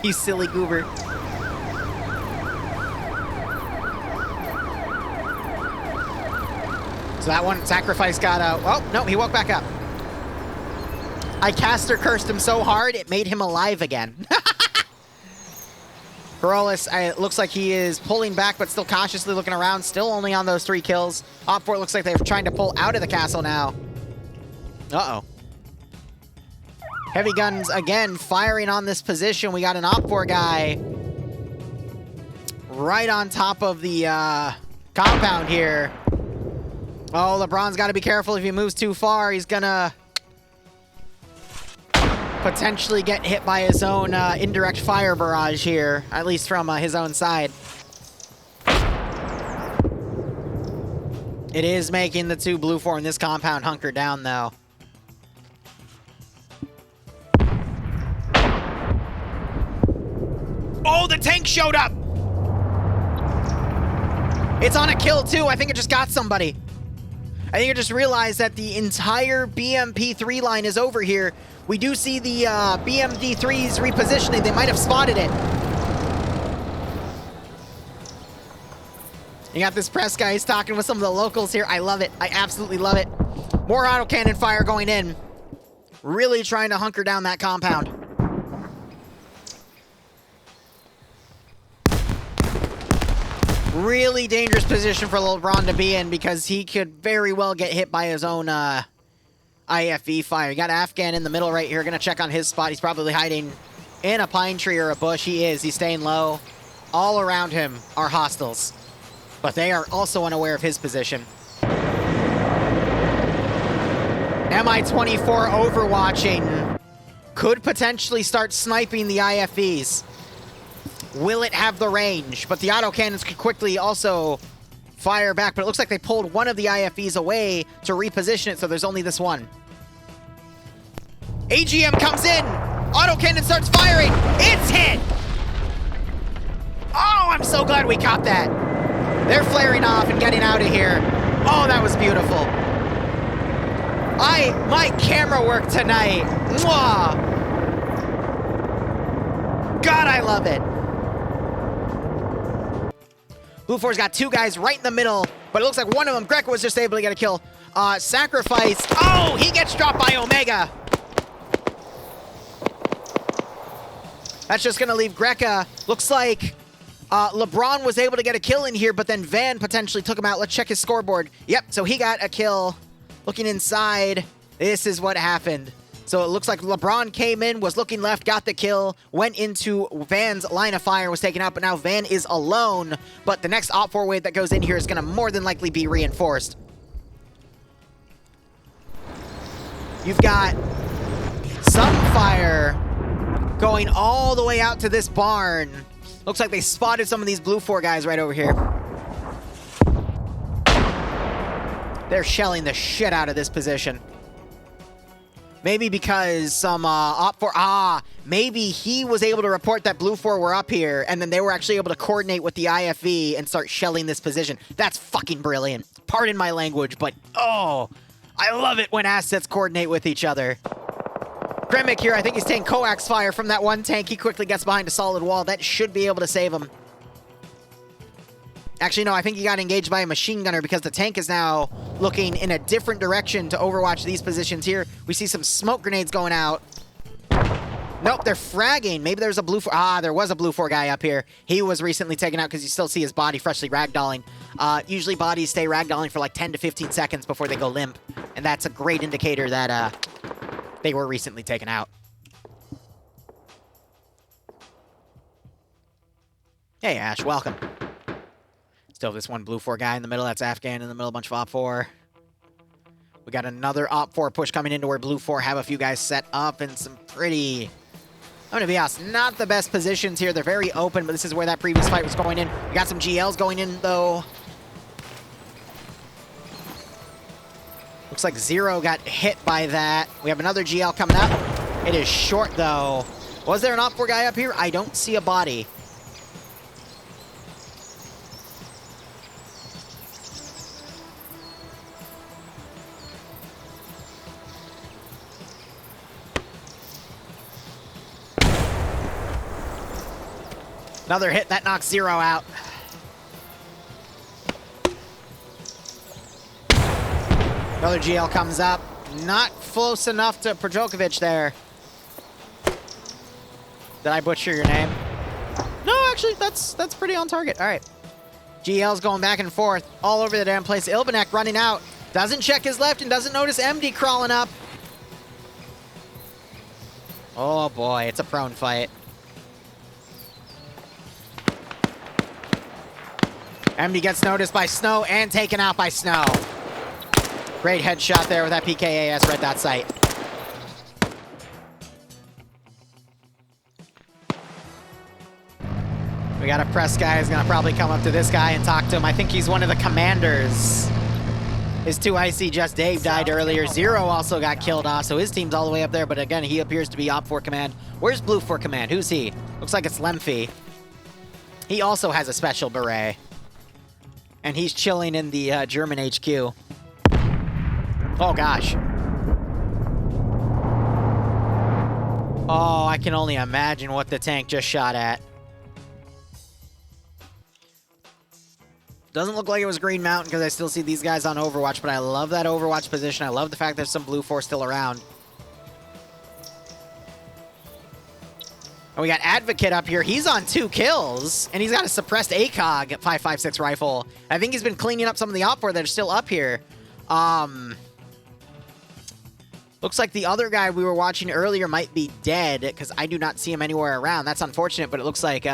You silly goober. So that one sacrifice got out. Oh, no, he woke back up. I caster cursed him so hard, it made him alive again. Corollis, it looks like he is pulling back, but still cautiously looking around. Still only on those 3 kills. Op 4 looks like they're trying to pull out of the castle now. Uh-oh. Heavy guns, again, firing on this position. We got an Op 4 guy right on top of the compound here. Oh, LeBron's got to be careful. If he moves too far, he's going to potentially get hit by his own indirect fire barrage here, at least from his own side. It is making the 2 Blue 4 in this compound hunker down, though. Oh, the tank showed up! It's on a kill, too. I think it just got somebody. I think I just realized that the entire BMP3 line is over here. We do see the BMD3s repositioning. They might have spotted it. You got this press guy. He's talking with some of the locals here. I love it. I absolutely love it. More autocannon fire going in. Really trying to hunker down that compound. Really dangerous position for LeBron to be in because he could very well get hit by his own IFV fire. You got Afghan in the middle right here. Gonna check on his spot. He's probably hiding in a pine tree or a bush. He is. He's staying low. All around him are hostiles, but they are also unaware of his position. MI-24 overwatching could potentially start sniping the IFVs. Will it have the range? But the autocannons could quickly also fire back, but it looks like they pulled one of the IFVs away to reposition it, so there's only this one. AGM comes in! Autocannon starts firing! It's hit! Oh, I'm so glad we caught that! They're flaring off and getting out of here. Oh, that was beautiful. My camera work tonight. Mwah! God, I love it. Blue 4's got 2 guys right in the middle, but it looks like one of them, Greco, was just able to get a kill. Sacrifice. Oh, he gets dropped by Omega. That's just going to leave Greca. Looks like LeBron was able to get a kill in here, but then Van potentially took him out. Let's check his scoreboard. Yep, so he got a kill. Looking inside, this is what happened. So it looks like LeBron came in, was looking left, got the kill, went into Van's line of fire, was taken out, but now Van is alone. But the next Op 4 wave that goes in here is going to more than likely be reinforced. You've got some fire going all the way out to this barn. Looks like they spotted some of these Blue 4 guys right over here. They're shelling the shit out of this position. Maybe because some Op 4... maybe he was able to report that Blue 4 were up here, and then they were actually able to coordinate with the IFV and start shelling this position. That's fucking brilliant. Pardon my language, but oh, I love it when assets coordinate with each other. Gremic here, I think he's taking coax fire from that one tank. He quickly gets behind a solid wall. That should be able to save him. Actually, no, I think he got engaged by a machine gunner because the tank is now looking in a different direction to overwatch these positions here. We see some smoke grenades going out. Nope, they're fragging. Maybe there's a Blue 4. There was a Blue 4 guy up here. He was recently taken out because you still see his body freshly ragdolling. Usually bodies stay ragdolling for like 10 to 15 seconds before they go limp. And that's a great indicator that they were recently taken out. Hey, Ash, welcome. Still this one Blue 4 guy in the middle. That's Afghan in the middle, a bunch of Op 4. We got another Op 4 push coming into where Blue 4 have a few guys set up in some pretty... I'm gonna be honest, not the best positions here. They're very open, but this is where that previous fight was going in. We got some GLs going in, though. Looks like Zero got hit by that. We have another GL coming up. It is short, though. Was there an Op 4 guy up here? I don't see a body. Another hit, that knocks Zero out. Another GL comes up. Not close enough to Projokovic there. Did I butcher your name? No, actually, that's pretty on target. All right. GL's going back and forth all over the damn place. Ilbanek running out. Doesn't check his left and doesn't notice MD crawling up. Oh boy, it's a prone fight. MD gets noticed by Snow and taken out by Snow. Great headshot there with that PKAS red dot sight. We got a press guy who's gonna probably come up to this guy and talk to him. I think he's one of the commanders. His 2IC Just Dave died earlier. Zero also got killed off, so his team's all the way up there, but again, he appears to be Op 4 Command. Where's Blue 4 Command? Who's he? Looks like it's Lemfy. He also has a special beret. And he's chilling in the German HQ. Oh, gosh. Oh, I can only imagine what the tank just shot at. Doesn't look like it was Green Mountain because I still see these guys on Overwatch, but I love that Overwatch position. I love the fact there's some Blue 4 still around. And we got Advocate up here. He's on 2 kills, and he's got a suppressed ACOG at 5.56 rifle. I think he's been cleaning up some of the Op 4 that are still up here. Looks like the other guy we were watching earlier might be dead because I do not see him anywhere around. That's unfortunate, but it looks like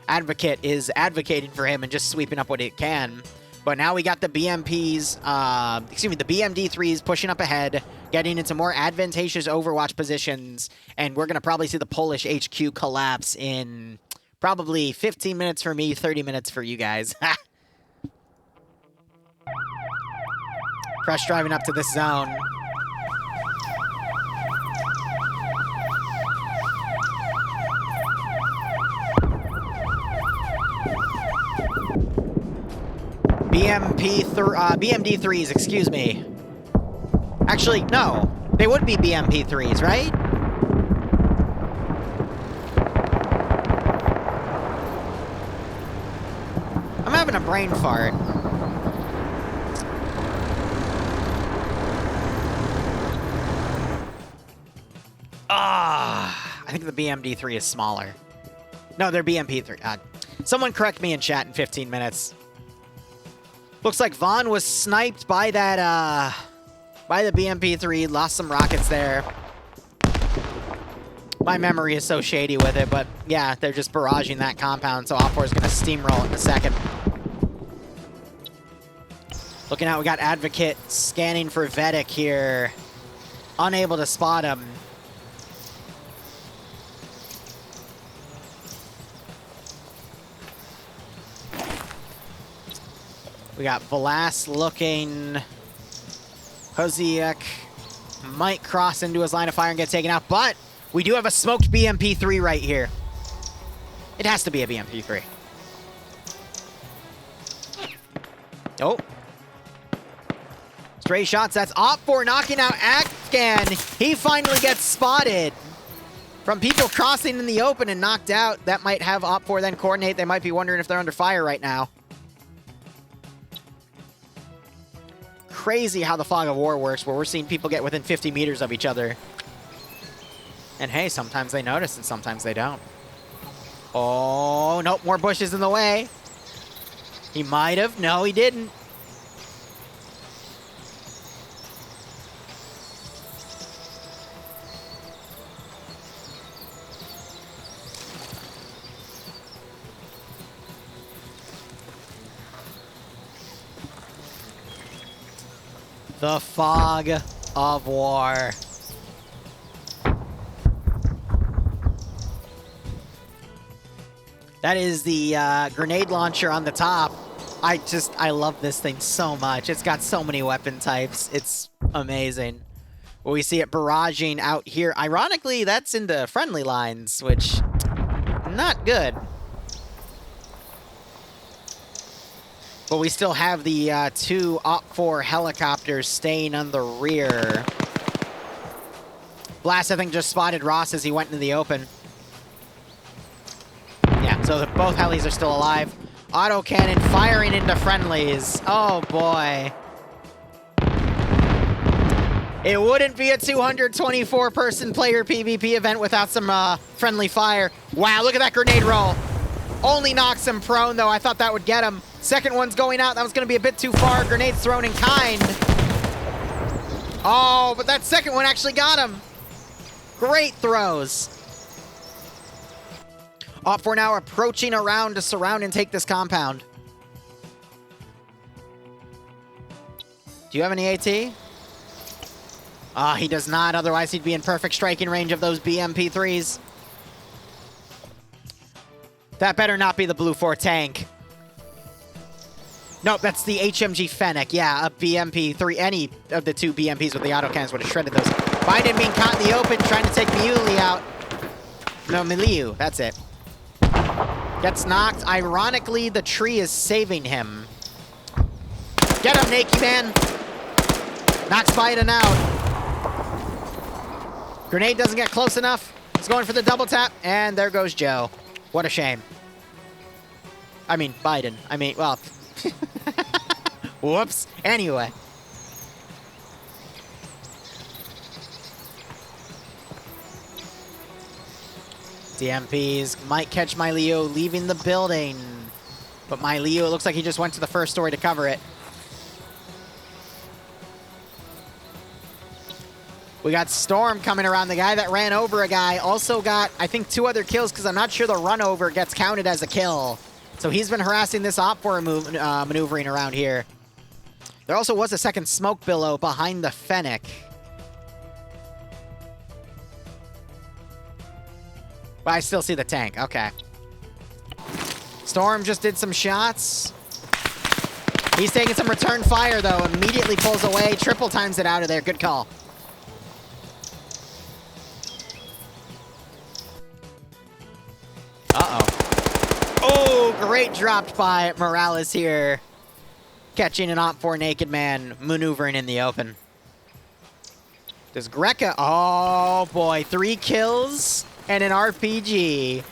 Advocate is advocating for him and just sweeping up what it can. But now we got the BMPs, the BMD3s pushing up ahead, getting into more advantageous Overwatch positions, and we're going to probably see the Polish HQ collapse in probably 15 minutes for me, 30 minutes for you guys. Crush driving up to this zone. BMD3s, excuse me. Actually, no. They would be BMP3s, right? I'm having a brain fart. I think the BMD3 is smaller. No, they're BMP3. Someone correct me in chat in 15 minutes. Looks like Vaughn was sniped by that, by the BMP3, lost some rockets there. My memory is so shady with it, but yeah, they're just barraging that compound, so Op 4 is going to steamroll it in a second. Looking out, we got Advocate scanning for Vedic here. Unable to spot him. We got Velas looking. Hosiek might cross into his line of fire and get taken out, but we do have a smoked BMP3 right here. It has to be a BMP3. Oh. Stray shots, that's Op 4 knocking out Afghan. He finally gets spotted. From people crossing in the open and knocked out, that might have Op 4 then coordinate. They might be wondering if they're under fire right now. Crazy how the fog of war works, where we're seeing people get within 50 meters of each other. And hey, sometimes they notice and sometimes they don't. Oh, nope, more bushes in the way. He might have. No, he didn't. The fog of war. That is the grenade launcher on the top. I love this thing so much. It's got so many weapon types. It's amazing. Well, we see it barraging out here. Ironically, that's into friendly lines, which, not good. But we still have the 2 Op 4 helicopters staying on the rear. Blast, I think, just spotted Ross as he went into the open. Yeah, so both helis are still alive. Autocannon firing into friendlies. Oh, boy. It wouldn't be a 224-person player PvP event without some friendly fire. Wow, look at that grenade roll. Only knocks him prone, though. I thought that would get him. Second one's going out. That was going to be a bit too far. Grenades thrown in kind. Oh, but that second one actually got him. Great throws. Op4 now approaching around to surround and take this compound. Do you have any AT? Ah, he does not. Otherwise, he'd be in perfect striking range of those BMP3s. That better not be the Blue 4 tank. Nope, that's the HMG Fennec. Yeah, a BMP3. Any of the two BMPs with the autocannons would have shredded those. Biden being caught in the open, trying to take Miuli out. No, Miliu. That's it. Gets knocked. Ironically, the tree is saving him. Get him, Naked Man. Knocks Biden out. Grenade doesn't get close enough. He's going for the double tap, and there goes Joe. What a shame. I mean, Biden. I mean, well... Whoops. Anyway. DMPs might catch my Leo leaving the building. But my Leo, it looks like he just went to the first story to cover it. We got Storm coming around. The guy that ran over a guy also got, I think, 2 other kills because I'm not sure the run over gets counted as a kill. So he's been harassing this Op4 maneuvering around here. There also was a second smoke billow behind the Fennec. But I still see the tank. Okay. Storm just did some shots. He's taking some return fire, though. Immediately pulls away. Triple times it out of there. Good call. Uh-oh. Oh, great dropped by Morales here. Catching an Op4 Naked Man, maneuvering in the open. Does Greca... Oh, boy. 3 kills and an RPG.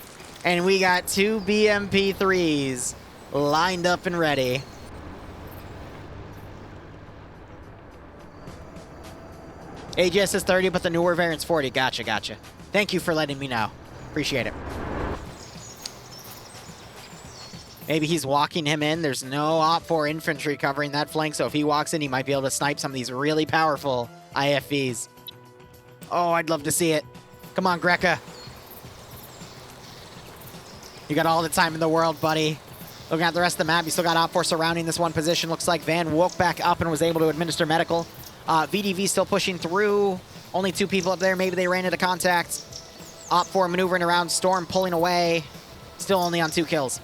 And we got 2 BMP3s lined up and ready. AGS is 30, but the newer variant's 40. Gotcha, gotcha. Thank you for letting me know. Appreciate it. Maybe he's walking him in. There's no Op4 infantry covering that flank, so if he walks in, he might be able to snipe some of these really powerful IFVs. Oh, I'd love to see it. Come on, Greca. You got all the time in the world, buddy. Looking at the rest of the map, you still got Op4 surrounding this one position. Looks like Van woke back up and was able to administer medical. VDV still pushing through. Only 2 people up there. Maybe they ran into contact. Op4 maneuvering around. Storm pulling away. Still only on 2 kills.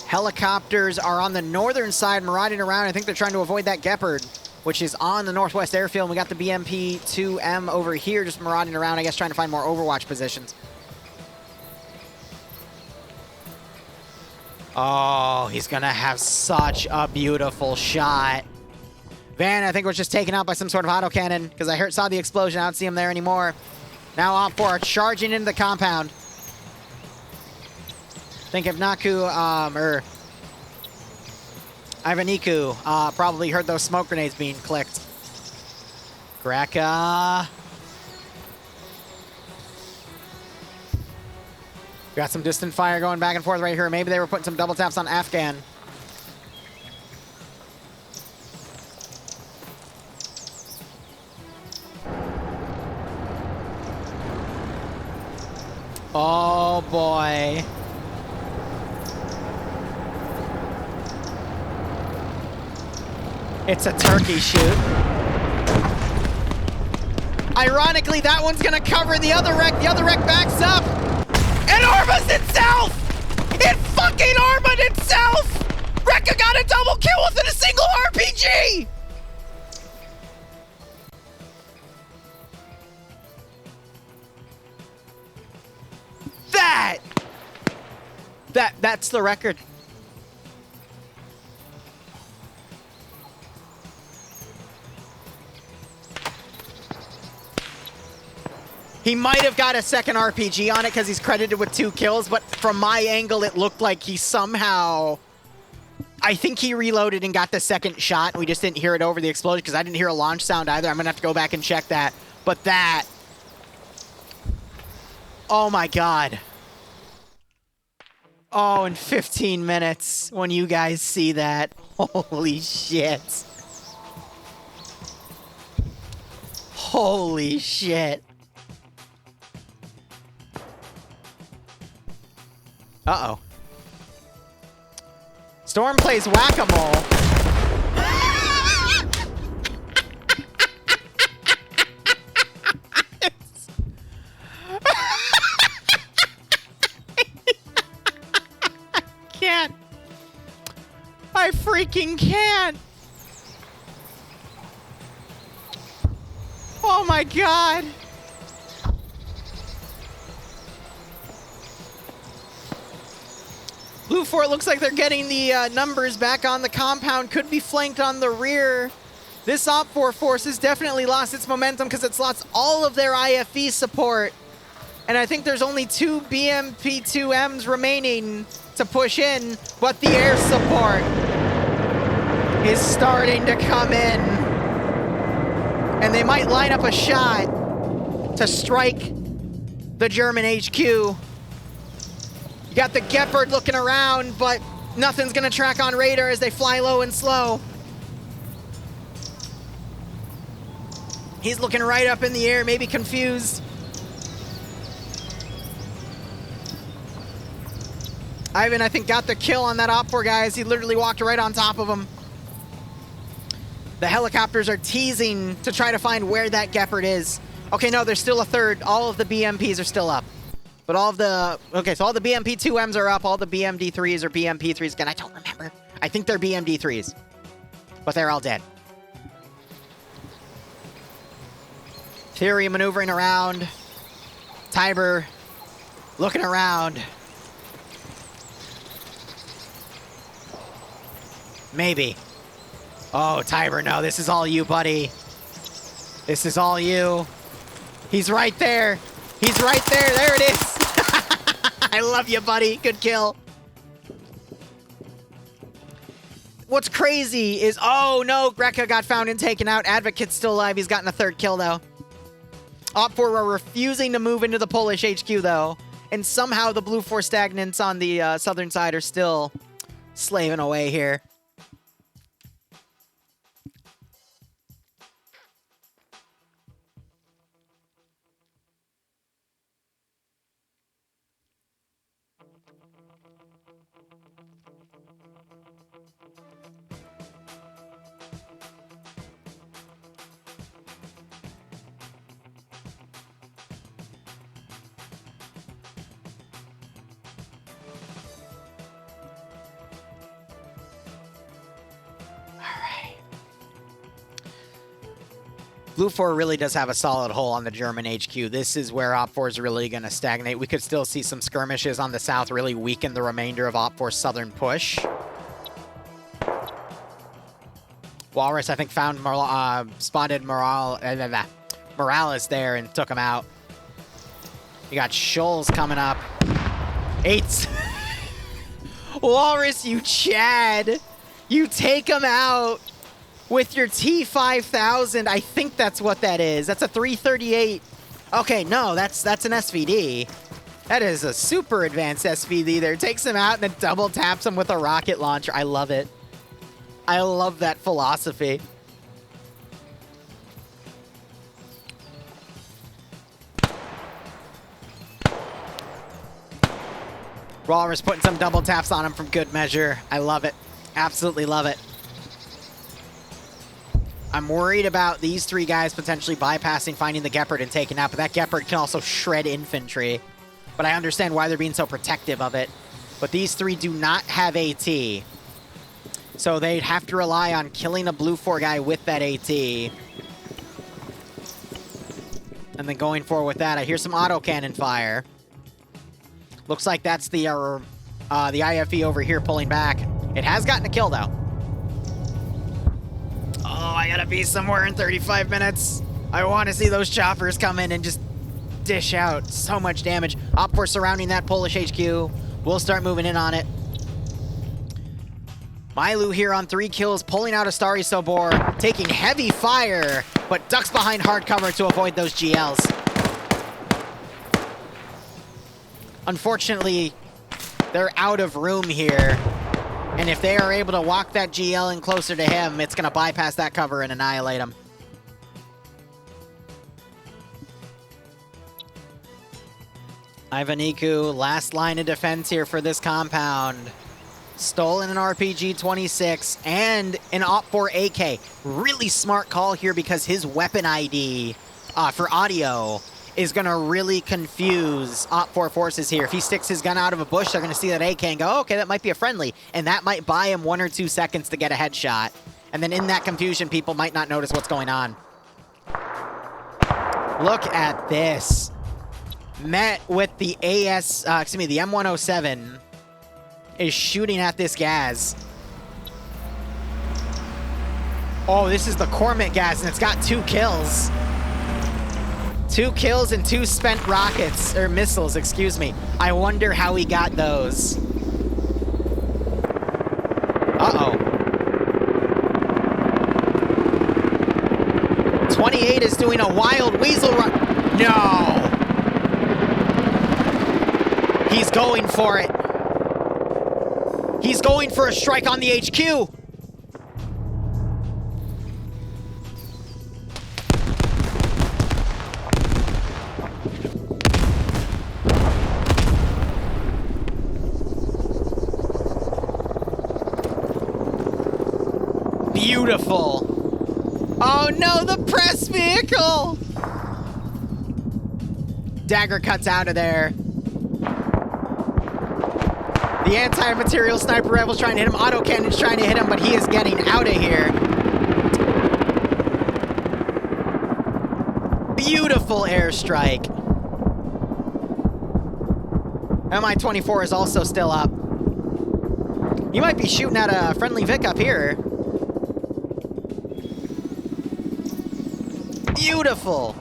Helicopters are on the northern side, marauding around. I think they're trying to avoid that Gepard, which is on the northwest airfield. We got the BMP-2M over here just marauding around, I guess, trying to find more Overwatch positions. Oh, he's going to have such a beautiful shot. Van, I think, was just taken out by some sort of autocannon because I saw the explosion. I don't see him there anymore. Now Op4 are charging into the compound. I think if Naku, or Ivaniku, probably heard those smoke grenades being clicked. Greca. Got some distant fire going back and forth right here. Maybe they were putting some double taps on Afghan. Oh, boy. It's a turkey shoot. Ironically, that one's gonna cover the other wreck. The other wreck backs up. And Arma's itself! It fucking Arma'd itself! Rekka got a double kill within a single RPG! That's the record. He might have got a second RPG on it because he's credited with 2 kills, but from my angle, it looked like he somehow... I think he reloaded and got the second shot. We just didn't hear it over the explosion because I didn't hear a launch sound either. I'm going to have to go back and check that. But that... Oh my god. Oh, in 15 minutes, when you guys see that. Holy shit. Holy shit. Uh-oh. Storm plays whack-a-mole. Can't. I freaking can't. Oh my god. Blue 4, it looks like they're getting the numbers back on the compound. Could be flanked on the rear. This Op 4 force has definitely lost its momentum because it's lost all of their IFE support. And I think there's only 2 BMP-2Ms remaining to push in, but the air support is starting to come in. And they might line up a shot to strike the German HQ. You got the Gepard looking around, but nothing's gonna track on radar as they fly low and slow. He's looking right up in the air, maybe confused. Ivan, I think, got the kill on that Op 4 guy as he literally walked right on top of him. The helicopters are teasing to try to find where that Gepard is. Okay, no, there's still a third. All of the BMPs are still up. But all of the... Okay, so all the BMP-2Ms are up. All the BMD-3s or BMP-3s. Again, I don't remember. I think they're BMD-3s. But they're all dead. Theory maneuvering around. Tiber looking around. Maybe. Oh, Tiber, no, this is all you, buddy. This is all you. He's right there. He's right there. There it is. I love you, buddy. Good kill. What's crazy is, oh no, Greca got found and taken out. Advocate's still alive. He's gotten a third kill, though. Op 4 are refusing to move into the Polish HQ, though. And somehow the Blue 4 stagnants on the southern side are still slaving away here. Blue 4 really does have a solid hole on the German HQ. This is where Op 4 is really going to stagnate. We could still see some skirmishes on the south really weaken the remainder of Op 4's southern push. Walrus, I think, found spotted Morales there and took him out. You got Shoals coming up. 8. Walrus, you Chad. You take him out with your T5000. I think that's what that is. That's a 338. Okay, no, that's an SVD. That is a super advanced SVD there. Takes him out and then double taps him with a rocket launcher. I love it. I love that philosophy. Walrus putting some double taps on him from good measure. I love it. Absolutely love it. I'm worried about these 3 guys potentially bypassing, finding the Gepard and taking out, but that Gepard can also shred infantry. But I understand why they're being so protective of it. But these 3 do not have AT. So they'd have to rely on killing a Blue 4 guy with that AT. And then going forward with that, I hear some autocannon fire. Looks like that's the IFE over here pulling back. It has gotten a kill, though. Oh, I gotta be somewhere in 35 minutes. I want to see those choppers come in and just dish out so much damage. Op 4 surrounding that Polish HQ. We'll start moving in on it. Mylu here on 3 kills, pulling out a Starry Sobor, taking heavy fire, but ducks behind hard cover to avoid those GLs. Unfortunately, They're out of room here. And if they are able to walk that GL in closer to him, it's going to bypass that cover and annihilate him. Ivaniku, last line of defense here for this compound. Stolen an RPG-26 and an OPFOR AK. Really smart call here because his weapon ID for audio is going to really confuse OPFOR forces here. If he sticks his gun out of a bush, they're going to see that AK and go, oh, okay, that might be a friendly. And that might buy him 1 or 2 seconds to get a headshot. And then in that confusion, people might not notice what's going on. Look at this. Met with the the M107 is shooting at this gas. Oh, this is the Cormet gas, and it's got 2 kills. 2 kills and 2 spent rockets, or missiles, excuse me. I wonder how he got those. Uh-oh. 28 is doing a wild weasel run. No! He's going for it. He's going for a strike on the HQ. Beautiful. Oh no, the press vehicle! Dagger cuts out of there. The anti-material sniper rifle's trying to hit him. Autocannon's trying to hit him, but he is getting out of here. Beautiful airstrike. Mi-24 is also still up. You might be shooting at a friendly Vic up here. Beautiful.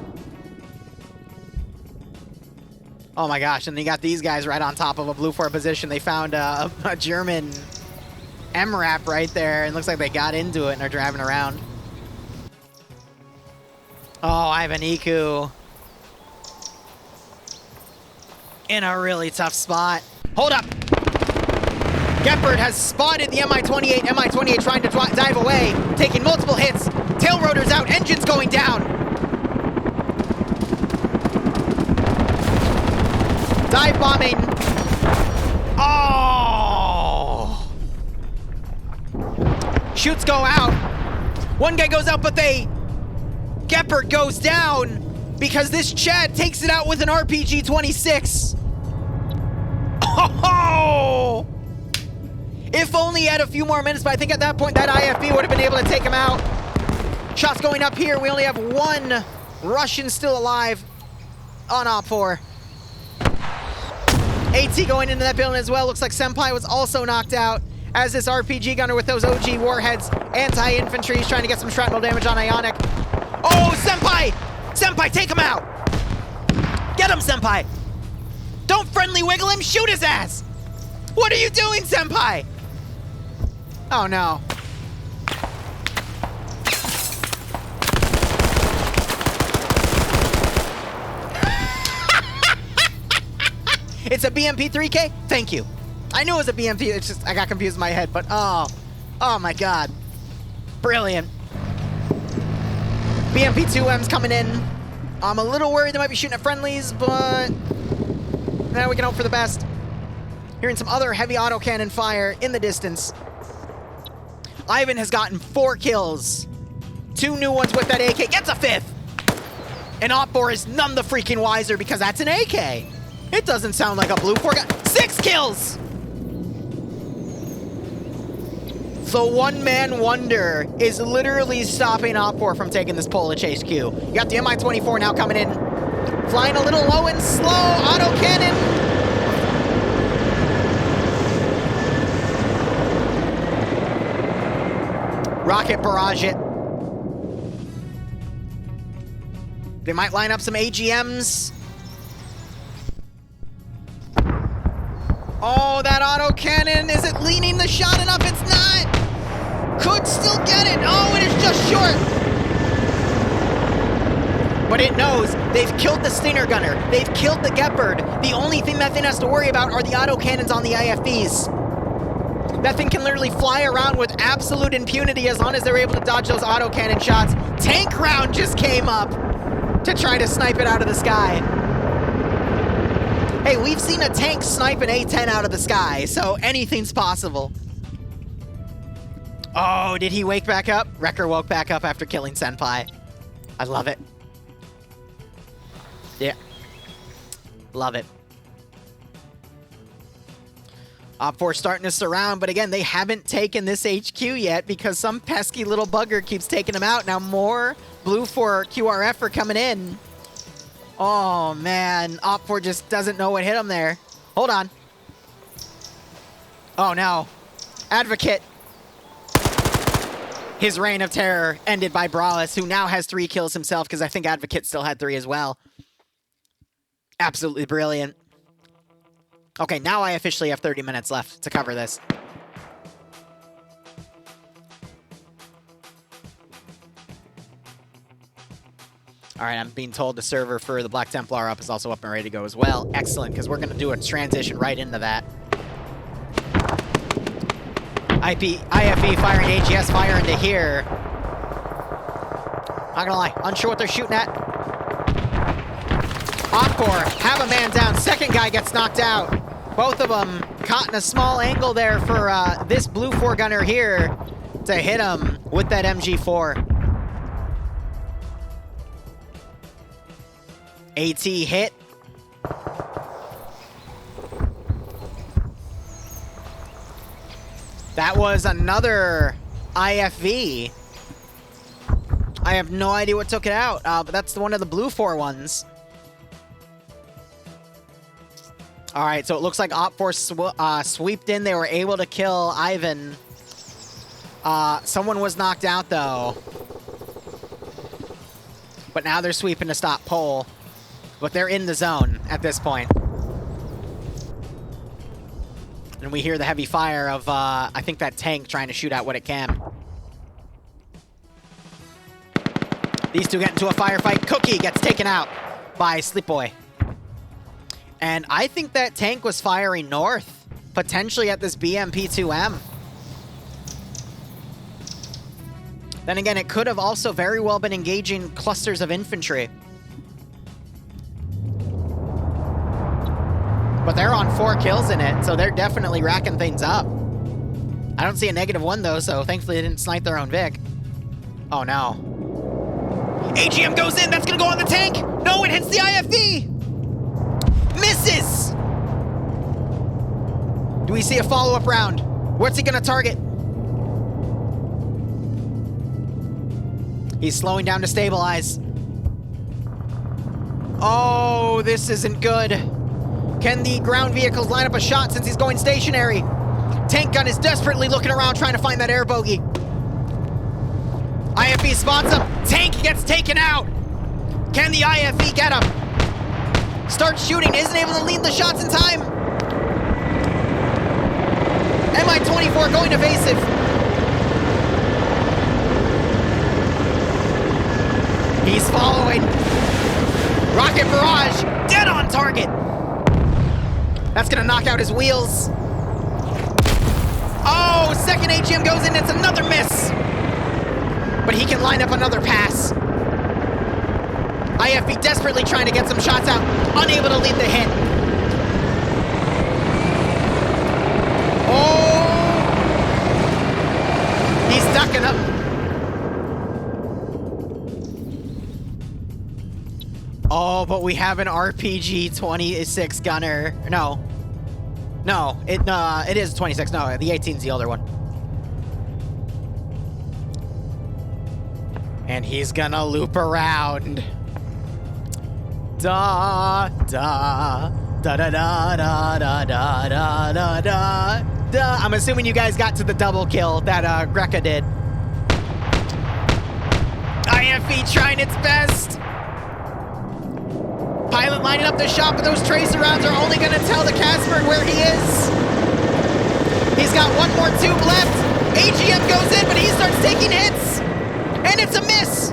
Oh my gosh, and you got these guys right on top of a Blue 4 position. They found a German MRAP right there, and looks like they got into it and are driving around. Oh, Ivaniku in a really tough spot. Hold up! Gepard has spotted the Mi-28. Mi-28 trying to dive away, taking multiple hits. Tail rotor's out, engine's going down. Dive bombing. Oh! Shoots go out. One guy goes out, but Gepard goes down because this Chad takes it out with an RPG-26. Oh! If only he had a few more minutes, but I think at that point that IFB would have been able to take him out. Shots going up here. We only have 1 Russian still alive on OPFOR. AT going into that building as well. Looks like Senpai was also knocked out as this RPG gunner with those OG warheads. Anti-infantry is trying to get some shrapnel damage on Ionic. Oh, Senpai! Senpai, take him out! Get him, Senpai! Don't friendly wiggle him, shoot his ass! What are you doing, Senpai? Oh no. It's a BMP-3K? Thank you. I knew it was a BMP, it's just, I got confused in my head, but oh my god. Brilliant. BMP-2M's coming in. I'm a little worried they might be shooting at friendlies, but now we can hope for the best. Hearing some other heavy autocannon fire in the distance. Ivan has gotten 4 kills. 2 new ones with that AK, gets a 5th! And OPFOR is none the freaking wiser because that's an AK. It doesn't sound like a Blue 4 guy. 6 kills! The one-man wonder is literally stopping OPFOR from taking this Polish HQ. You got the Mi-24 now coming in. Flying a little low and slow. Autocannon. Rocket barrage it. They might line up some AGMs. Oh, that autocannon, is it leaning the shot enough? It's not! Could still get it! Oh, it is just short! but it knows they've killed the Stinger Gunner. They've killed the Gepard. The only thing that thing has to worry about are the autocannons on the IFVs. That thing can literally fly around with absolute impunity as long as they're able to dodge those autocannon shots. Tank round just came up to try to snipe it out of the sky. Hey, we've seen a tank snipe an A-10 out of the sky, so anything's possible. Oh, did he wake back up? Wrecker woke back up after killing Senpai. I love it. Yeah. Love it. Op4 starting to surround, but again, they haven't taken this HQ yet because some pesky little bugger keeps taking them out. Now more Blue 4 QRF are coming in. Oh, man. Op4 just doesn't know what hit him there. Hold on. Oh, no. Advocate. His reign of terror ended by Brawless, who now has 3 kills himself because I think Advocate still had 3 as well. Absolutely brilliant. Okay, now I officially have 30 minutes left to cover this. All right, I'm being told the server for the Black Templar up is also up and ready to go as well. Excellent, because we're going to do a transition right into that. IFE firing AGS, fire into here. Not gonna lie, unsure what they're shooting at. Op4, have a man down. Second guy gets knocked out. Both of them caught in a small angle there for this Blue 4 gunner here to hit him with that MG4. AT hit. That was another IFV. I have no idea what took it out, but that's one of the Blue 4 ones. All right, so it looks like Op4 sweeped in. They were able to kill Ivan. Someone was knocked out, though. But now they're sweeping to stop Pole. But they're in the zone at this point. And we hear the heavy fire of, I think, that tank trying to shoot out what it can. These two get into a firefight. Cookie gets taken out by Sleep Boy. And I think that tank was firing north, potentially at this BMP-2M. Then again, it could have also very well been engaging clusters of infantry. But they're on 4 kills in it, so they're definitely racking things up. I don't see a -1, though, so thankfully they didn't snipe their own Vic. Oh, no. AGM goes in! That's gonna go on the tank! No, it hits the IFV! Misses! Do we see a follow-up round? What's he gonna target? He's slowing down to stabilize. Oh, this isn't good. Can the ground vehicles line up a shot since he's going stationary? Tank gun is desperately looking around trying to find that air bogey. IFV spots him. Tank gets taken out. Can the IFV get him? Starts shooting, isn't able to lead the shots in time. MI-24 going evasive. He's following. Rocket barrage, dead on target. That's gonna knock out his wheels. Oh, second AGM goes in, it's another miss. But he can line up another pass. IFV desperately trying to get some shots out, unable to lead the hit. Oh! He's ducking up. Oh, but we have an RPG-26 gunner. No. No, it is 26. No, the 18's the older one. And he's gonna loop around. Da da da da da da da da da da da da. I'm assuming you guys got to the double kill that Greca did. IFV trying its best. Pilot lining up the shot, but those tracer rounds are only gonna tell the Casper where he is. He's got one more tube left. AGM goes in, but he starts taking hits. And it's a miss.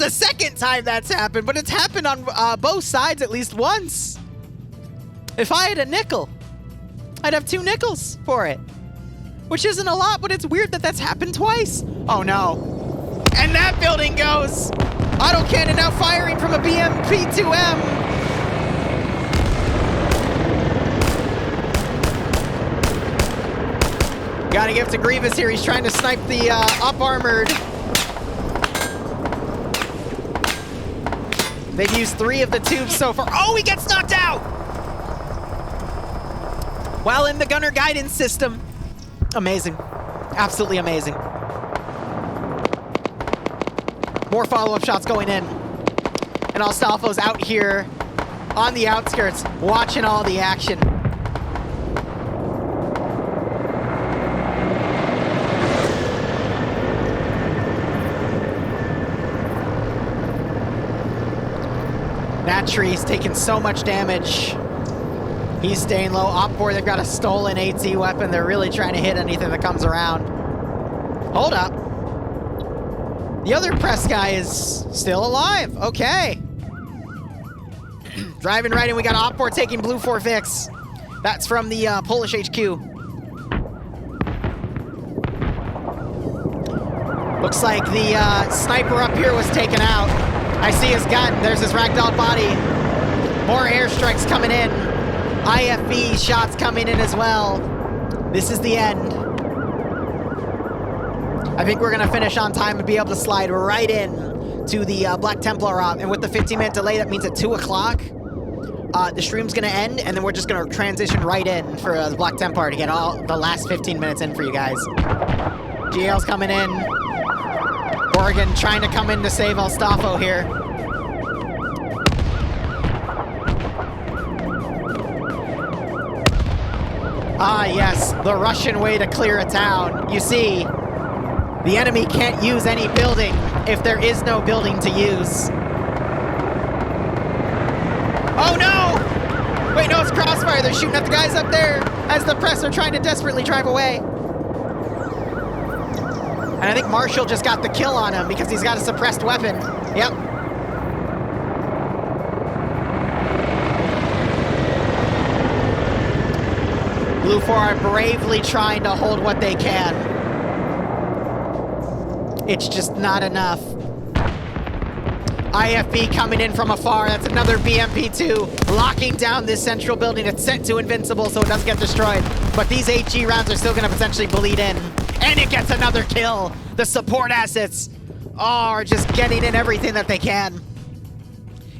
the second time that's happened, but it's happened on both sides at least once. If I had a nickel, I'd have 2 nickels for it. Which isn't a lot, but it's weird that that's happened twice. Oh no. And that building goes. Autocannon now firing from a BMP-2M. Gotta give it to Grievous here. He's trying to snipe the up-armored. They've used 3 of the tubes so far. Oh, he gets knocked out! While in the gunner guidance system. Amazing. Absolutely amazing. More follow-up shots going in. And Astolfo's out here on the outskirts, watching all the action. That tree's taking so much damage. He's staying low. Op4, they've got a stolen AT weapon. They're really trying to hit anything that comes around. Hold up. The other press guy is still alive. Okay. Driving right in, we got Op4 taking Blue 4 Fix. That's from the Polish HQ. Looks like the sniper up here was taken out. I see his gun. There's his ragdoll body. More airstrikes coming in. IFV shots coming in as well. This is the end. I think we're gonna finish on time and be able to slide right in to the Black Templar op. And with the 15-minute delay, that means at 2 o'clock, the stream's gonna end, and then we're just gonna transition right in for the Black Templar to get all the last 15 minutes in for you guys. GL's coming in. Oregon trying to come in to save Astolfo here. Ah, yes, the Russian way to clear a town. You see, the enemy can't use any building if there is no building to use. Oh no! Wait, no, it's Crossfire. They're shooting at the guys up there as the press are trying to desperately drive away. And I think Marshall just got the kill on him because he's got a suppressed weapon. Yep. Blue 4 are bravely trying to hold what they can. It's just not enough. IFB coming in from afar. That's another BMP-2 locking down this central building. It's set to invincible so it doesn't get destroyed. But these HG rounds are still going to potentially bleed in. And it gets another kill. The support assets are just getting in everything that they can.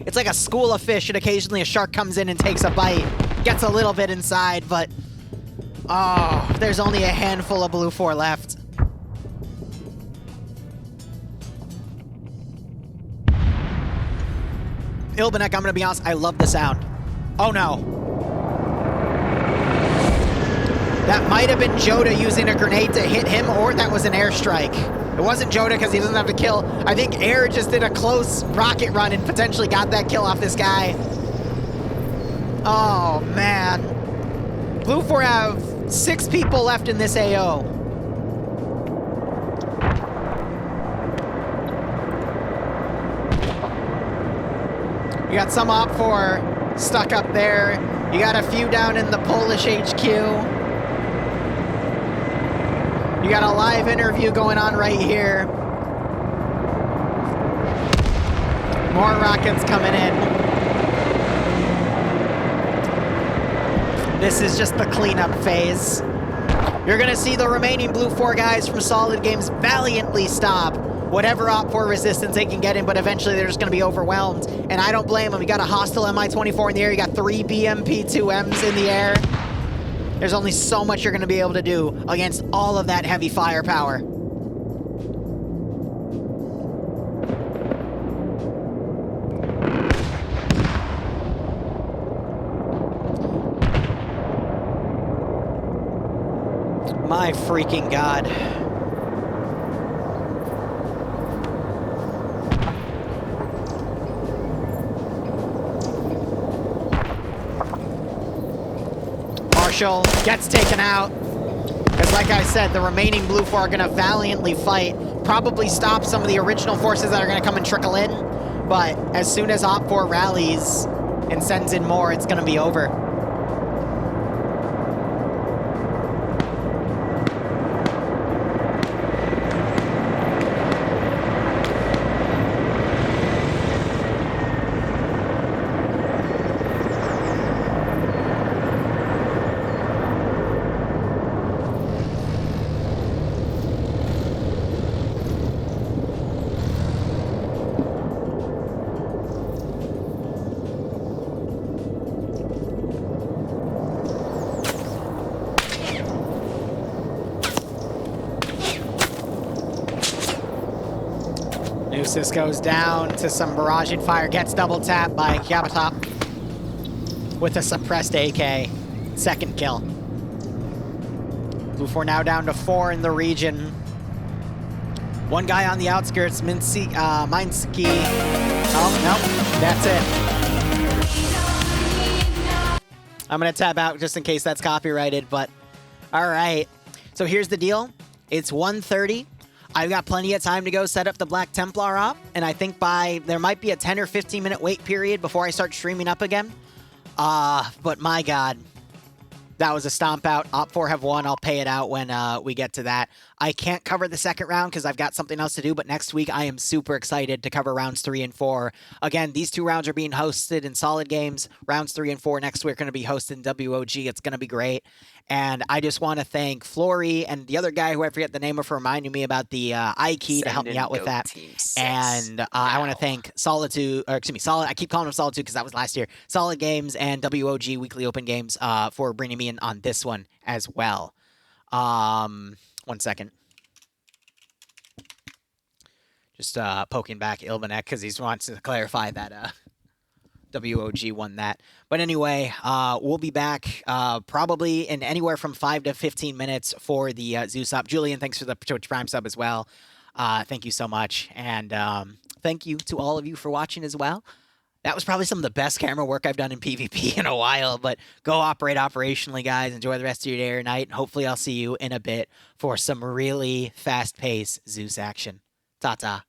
It's like a school of fish, and occasionally a shark comes in and takes a bite. Gets a little bit inside, but oh, there's only a handful of Blue 4 left. Ilbanek, I'm gonna be honest, I love the sound. Oh no. That might have been Joda using a grenade to hit him, or that was an airstrike. It wasn't Joda because he doesn't have to kill. I think Air just did a close rocket run and potentially got that kill off this guy. Oh, man. Blue 4 have 6 people left in this AO. You got some Op4 stuck up there. You got a few down in the Polish HQ. You got a live interview going on right here. More rockets coming in. This is just the cleanup phase. You're gonna see the remaining Blue 4 guys from Solid Games valiantly stop whatever Op4 resistance they can get in, but eventually they're just gonna be overwhelmed. And I don't blame them. You got a hostile Mi-24 in the air. You got 3 BMP-2Ms in the air. There's only so much you're going to be able to do against all of that heavy firepower. My freaking God. Marshall gets taken out. Because like I said, the remaining Blue 4 are going to valiantly fight. probably stop some of the original forces that are going to come and trickle in. But as soon as Op 4 rallies and sends in more, it's going to be over. Nusis goes down to some barraging fire, gets double tapped by Yabatop with a suppressed AK. Second kill. Blue 4 now down to 4 in the region. One guy on the outskirts, Minsky. Oh, no, that's it. I'm going to tab out just in case that's copyrighted, but all right. So here's the deal. It's 1:30. I've got plenty of time to go set up the Black Templar op, and I think there might be a 10 or 15 minute wait period before I start streaming up again. But my God, that was a stomp out. Op 4 have won. I'll pay it out when we get to that. I can't cover the second round because I've got something else to do, but next week I am super excited to cover rounds 3 and 4. Again, these 2 rounds are being hosted in Solid Games. Rounds 3 and 4 next week are going to be hosted in WOG. It's going to be great. And I just want to thank Flory and the other guy who I forget the name of for reminding me about the iKey to help me out with that. And I want to thank Solitude, or excuse me, Solid. I keep calling him Solitude because that was last year. Solid Games and WOG Weekly Open Games for bringing me in on this one as well. 1 second. Just poking back Ilvanek because he wants to clarify that WOG won that. But anyway, we'll be back probably in anywhere from 5 to 15 minutes for the Zeus up. Julian, thanks for the Twitch Prime sub as well. Thank you so much. And thank you to all of you for watching as well. That was probably some of the best camera work I've done in PvP in a while, but go operate operationally, guys. Enjoy the rest of your day or night. Hopefully I'll see you in a bit for some really fast-paced Zeus action. Ta-ta.